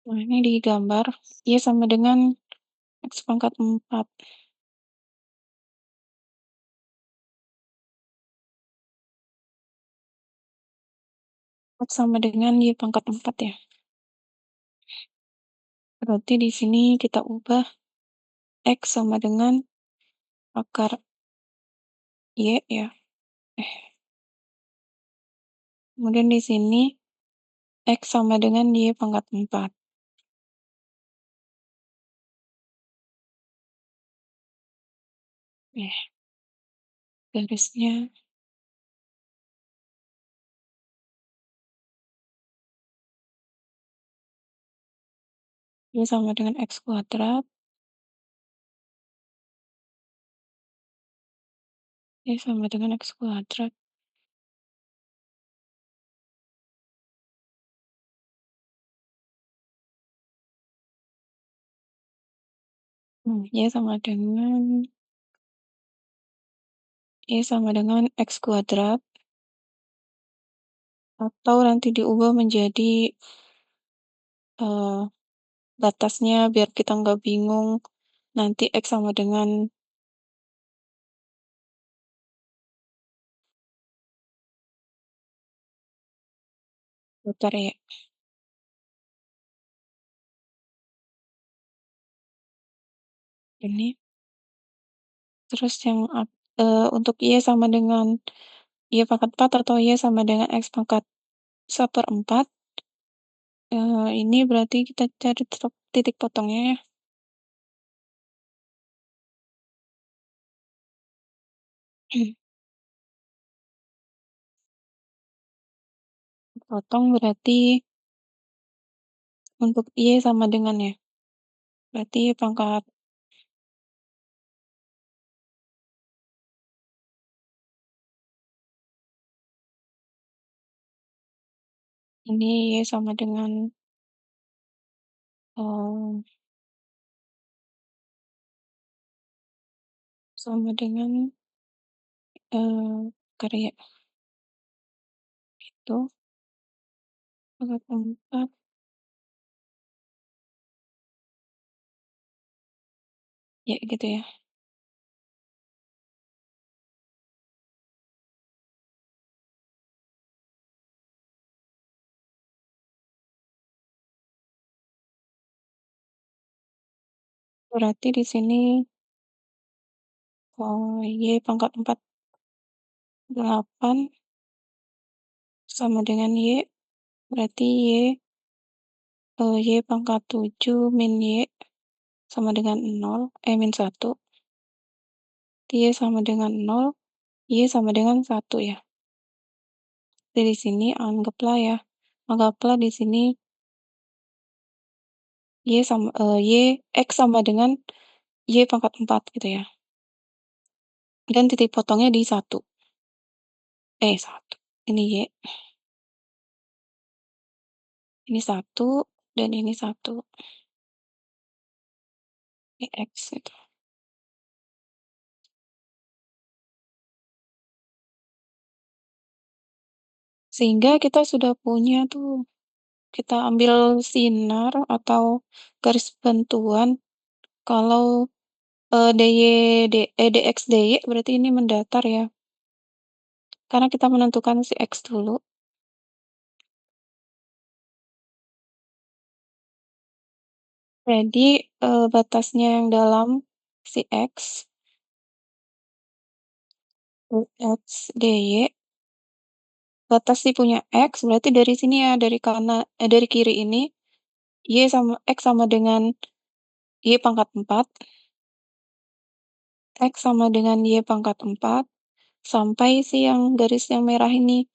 Nah, ini digambar y sama dengan x pangkat 4. X sama dengan y pangkat 4 ya. Berarti di sini kita ubah x sama dengan akar y ya. Kemudian di sini x sama dengan y pangkat 4. Ya, garisnya y sama dengan x kuadrat, y sama dengan x kuadrat. Y sama dengan x kuadrat, atau nanti diubah menjadi eh, batasnya biar kita nggak bingung. Nanti x sama dengan bentar ya. Ini terus yang untuk y sama dengan y pangkat 4 atau y sama dengan x pangkat 1/4, ini berarti kita cari titik potongnya ya. Potong berarti untuk y sama dengan ya. Berarti pangkat ini y eh, sama dengan karya itu pangkat 4 ya gitu ya. Berarti di sini Y pangkat 4 8 sama dengan Y, berarti Y pangkat 7 min Y sama dengan 0, min 1, Y sama dengan 0, Y sama dengan 1 ya. Jadi di sini anggaplah di sini X sama dengan Y pangkat 4 gitu ya. Dan titik potongnya di 1. 1. Ini Y, ini 1, dan ini 1. Ini X gitu. Sehingga kita sudah punya tuh, kita ambil sinar atau garis bantuan kalau dx dy berarti ini mendatar ya. Karena kita menentukan si X dulu. Jadi batasnya yang dalam si X, X, dy, batas si punya X berarti dari sini ya, dari kiri ini, X sama dengan Y pangkat 4, X sama dengan Y pangkat 4, sampai si yang garis yang merah ini,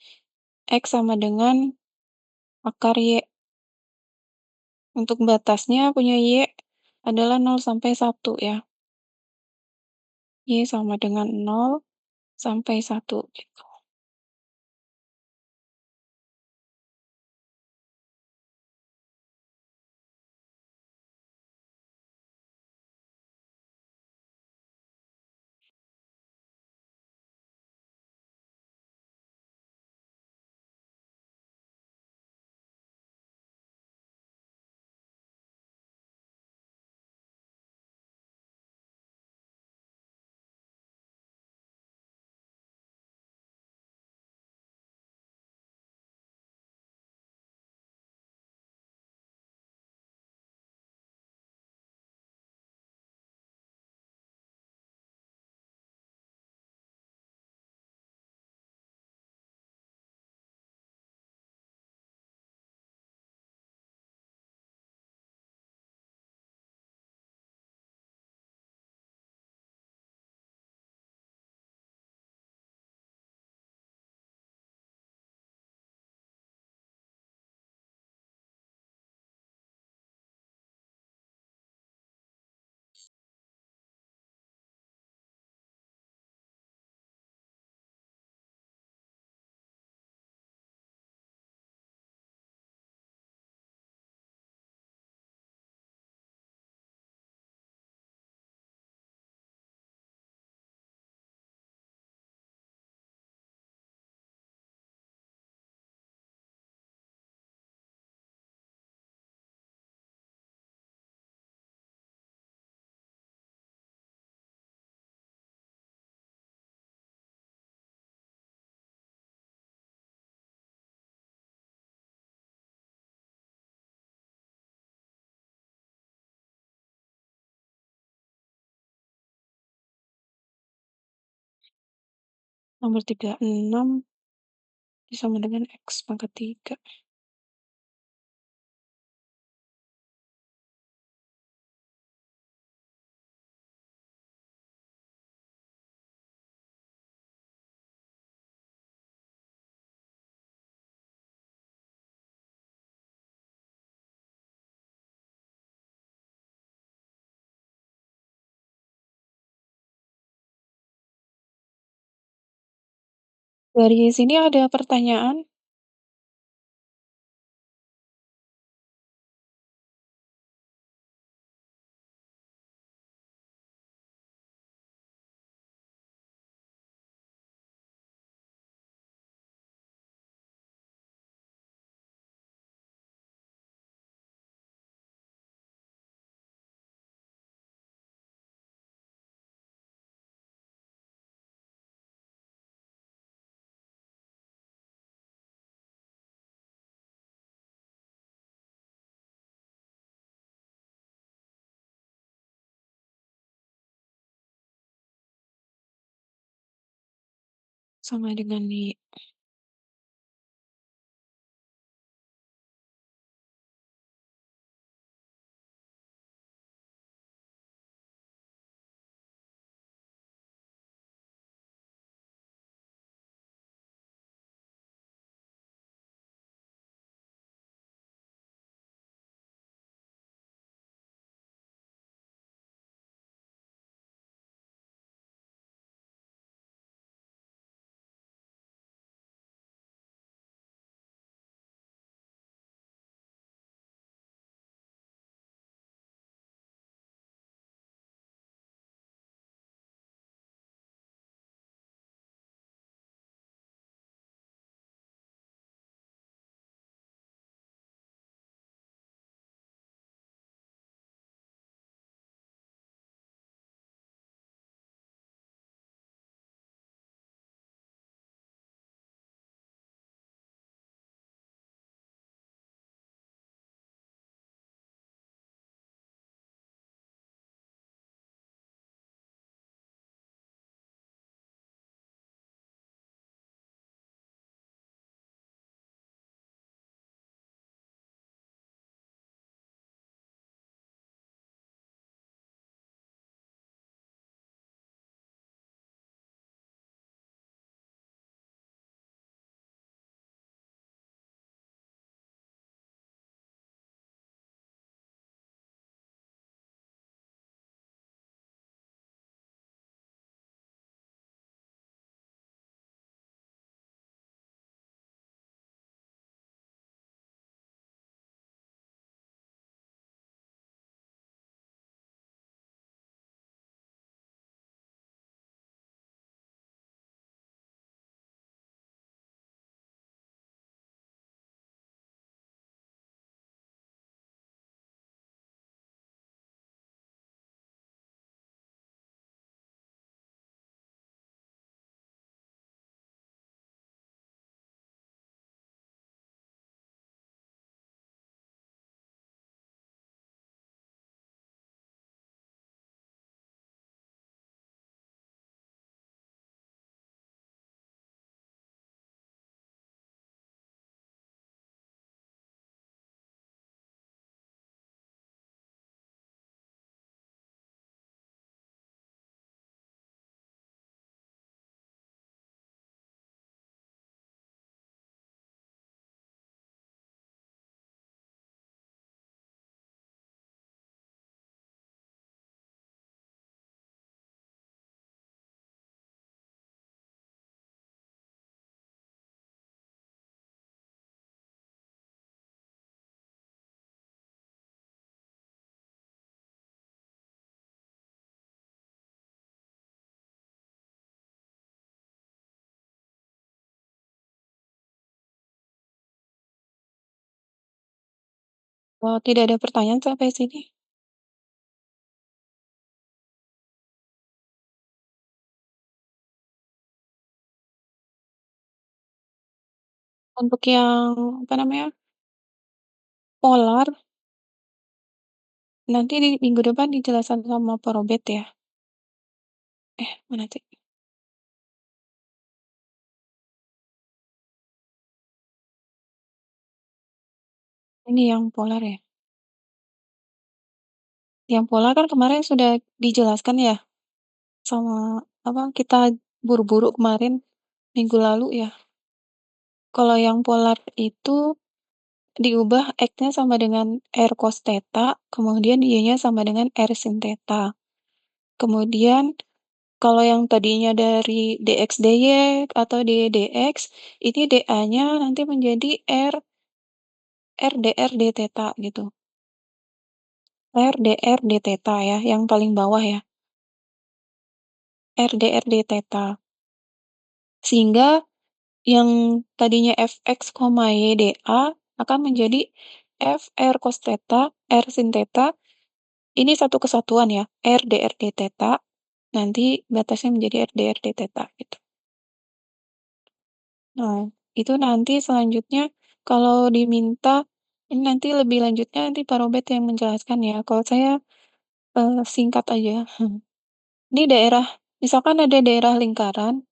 X sama dengan akar Y. Untuk batasnya punya Y adalah 0 sampai 1 ya. Y sama dengan 0 sampai 1 gitu. Nomor 36 sama dengan X pangkat 3. Dari sini ada pertanyaan? sama dengan di tidak ada pertanyaan sampai sini? Untuk yang, apa namanya, polar, nanti di minggu depan dijelaskan sama Pak Robert ya? Mana sih? Ini yang polar ya? Yang polar kan kemarin sudah dijelaskan ya, sama, apa, kita buru-buru kemarin, minggu lalu ya. Kalau yang polar itu diubah X-nya sama dengan R cos theta, kemudian Y-nya sama dengan R sin theta. Kemudian kalau yang tadinya dari dx dy atau dy dx, ini dA-nya nanti menjadi R dr d theta gitu. R dr d theta ya, yang paling bawah ya. R dr d theta. Sehingga yang tadinya fx, y dA akan menjadi f r cos theta, r sin theta. Ini satu kesatuan ya, R dr d theta, nanti batasnya menjadi R dr d theta gitu. Nah, itu nanti selanjutnya kalau diminta, ini nanti lebih lanjutnya nanti Pak Robert yang menjelaskan ya. Kalau saya singkat aja. Ini daerah, misalkan ada daerah lingkaran,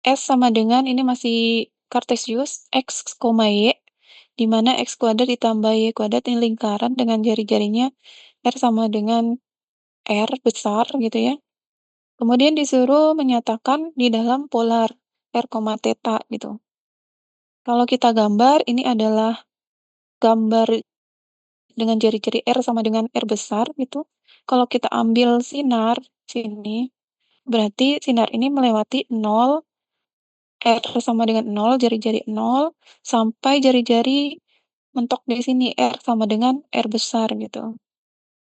S sama dengan ini masih Kartesius, X, koma Y, di mana X kuadrat ditambah Y kuadrat ini lingkaran dengan jari-jarinya R sama dengan R besar gitu ya. Kemudian disuruh menyatakan di dalam polar R, theta gitu. Kalau kita gambar, ini adalah gambar dengan jari-jari R sama dengan R besar gitu. Kalau kita ambil sinar sini, berarti sinar ini melewati 0, R sama dengan 0, jari-jari 0, sampai jari-jari mentok di sini R sama dengan R besar gitu.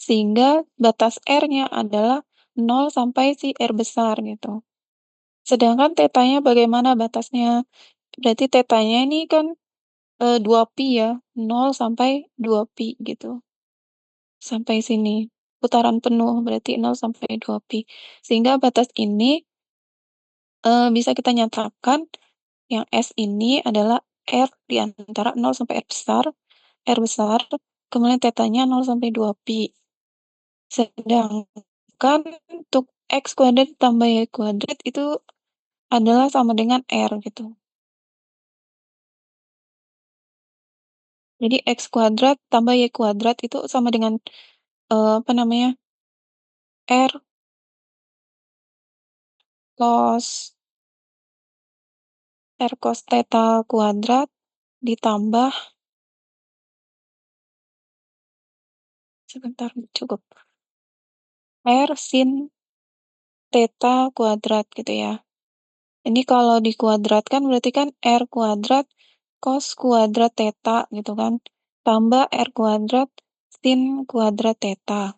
Sehingga batas R-nya adalah 0 sampai si R besar gitu. Sedangkan tetanya bagaimana batasnya? Berarti tetanya ini kan 2pi ya, 0 sampai 2pi gitu. Sampai sini. Putaran penuh berarti 0 sampai 2pi. Sehingga batas ini bisa kita nyatakan yang S ini adalah R di antara 0 sampai R besar, kemudian tetanya 0 sampai 2pi. Sedangkan untuk X kuadrat tambah Y kuadrat itu adalah sama dengan R gitu. Jadi X kuadrat tambah Y kuadrat itu sama dengan, apa namanya, R cos R cos theta kuadrat ditambah sebentar cukup, R sin theta kuadrat gitu ya. Ini kalau dikuadratkan berarti kan R kuadrat cos kuadrat theta gitu kan, tambah R kuadrat sin kuadrat theta.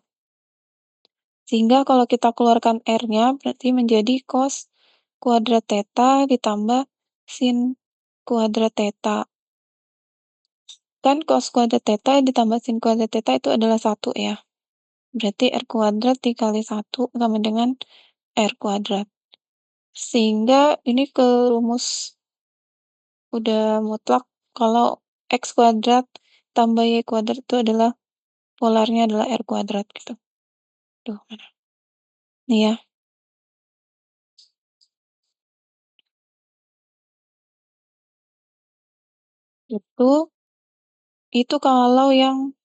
Sehingga kalau kita keluarkan R-nya berarti menjadi cos kuadrat theta ditambah sin kuadrat theta. Kan cos kuadrat theta ditambah sin kuadrat theta itu adalah 1 ya. Berarti R kuadrat dikali 1 sama dengan R kuadrat. Sehingga ini ke rumus udah mutlak kalau X kuadrat tambah Y kuadrat itu adalah polarnya adalah R kuadrat gitu. Duh, mana? Nih ya, itu itu kalau yang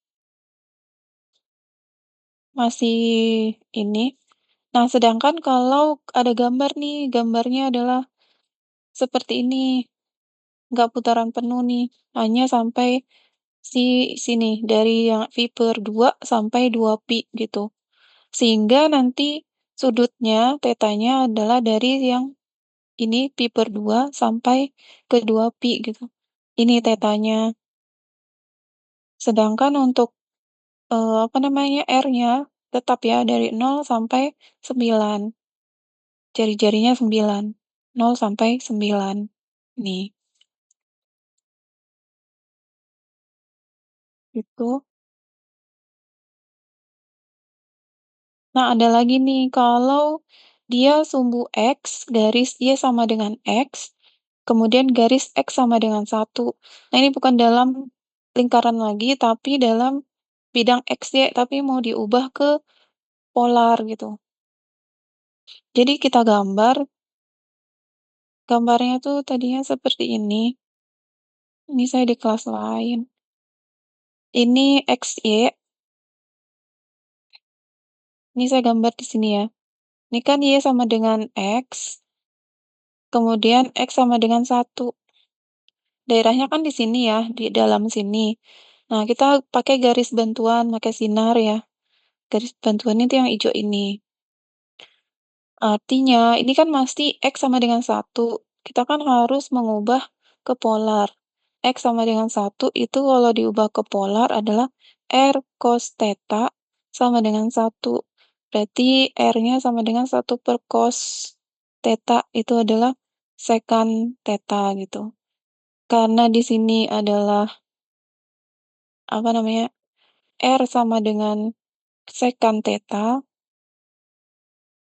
masih ini. Nah, sedangkan kalau ada gambar nih, gambarnya adalah seperti ini, nggak putaran penuh nih, hanya sampai si sini, dari yang pi/2 sampai 2pi gitu. Sehingga nanti sudutnya, tetanya adalah dari yang ini pi/2 sampai ke 2pi gitu. Ini tetanya. Sedangkan untuk, apa namanya, R-nya tetap ya dari 0 sampai 9. Jari-jarinya 9, 0 sampai 9. Nih, itu. Nah, ada lagi nih, kalau dia sumbu X, garis Y sama dengan X, kemudian garis X sama dengan 1. Nah, ini bukan dalam lingkaran lagi, tapi dalam bidang X, Y, tapi mau diubah ke polar gitu. Jadi kita gambarnya tuh tadinya seperti ini. Ini saya di kelas lain. Ini XY, ini saya gambar di sini ya. Ini kan Y sama dengan X, kemudian X sama dengan 1. Daerahnya kan di sini ya, di dalam sini. Nah, kita pakai garis bantuan, pakai sinar ya. Garis bantuan itu yang hijau ini. Artinya, ini kan pasti X sama dengan 1. Kita kan harus mengubah ke polar. X sama dengan 1 itu kalau diubah ke polar adalah R cos theta sama dengan 1. Berarti R-nya sama dengan 1/cos theta itu adalah secant theta gitu. Karena di sini adalah apa namanya, R sama dengan secant theta,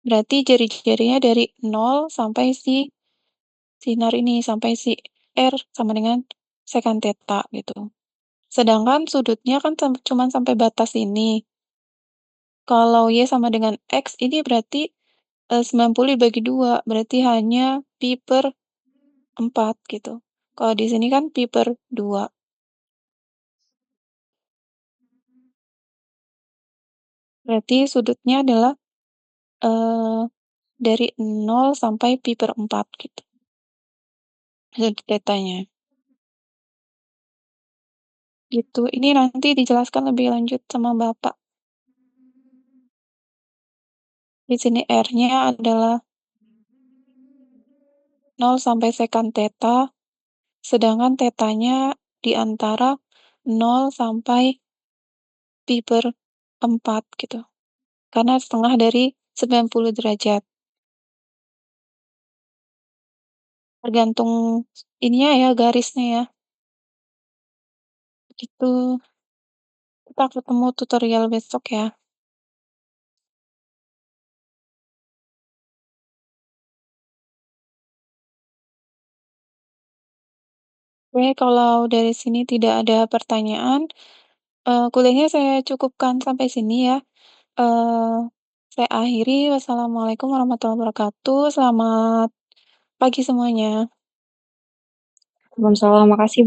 berarti jari-jarinya dari 0 sampai si sinar ini, sampai si R sama dengan secant theta gitu. Sedangkan sudutnya kan cuman sampai batas ini. Kalau Y sama dengan X ini berarti 90 dibagi 2, berarti hanya 4 gitu. Kalau di sini kan pi/2. Berarti sudutnya adalah, eee, dari 0 sampai pi/4 gitu, sudut tetanya, gitu. Ini nanti dijelaskan lebih lanjut sama Bapak. Di sini R-nya adalah 0 sampai sekant theta, sedangkan tetanya di antara 0 sampai pi/4 gitu, karena setengah dari 90 derajat. Tergantung ininya ya, garisnya ya, gitu. Kita ketemu tutorial besok ya. Oke, kalau dari sini tidak ada pertanyaan, kuliahnya saya cukupkan sampai sini ya. Eee, saya akhiri, wassalamualaikum warahmatullahi wabarakatuh. Selamat pagi semuanya. Waalaikumsalam, makasih.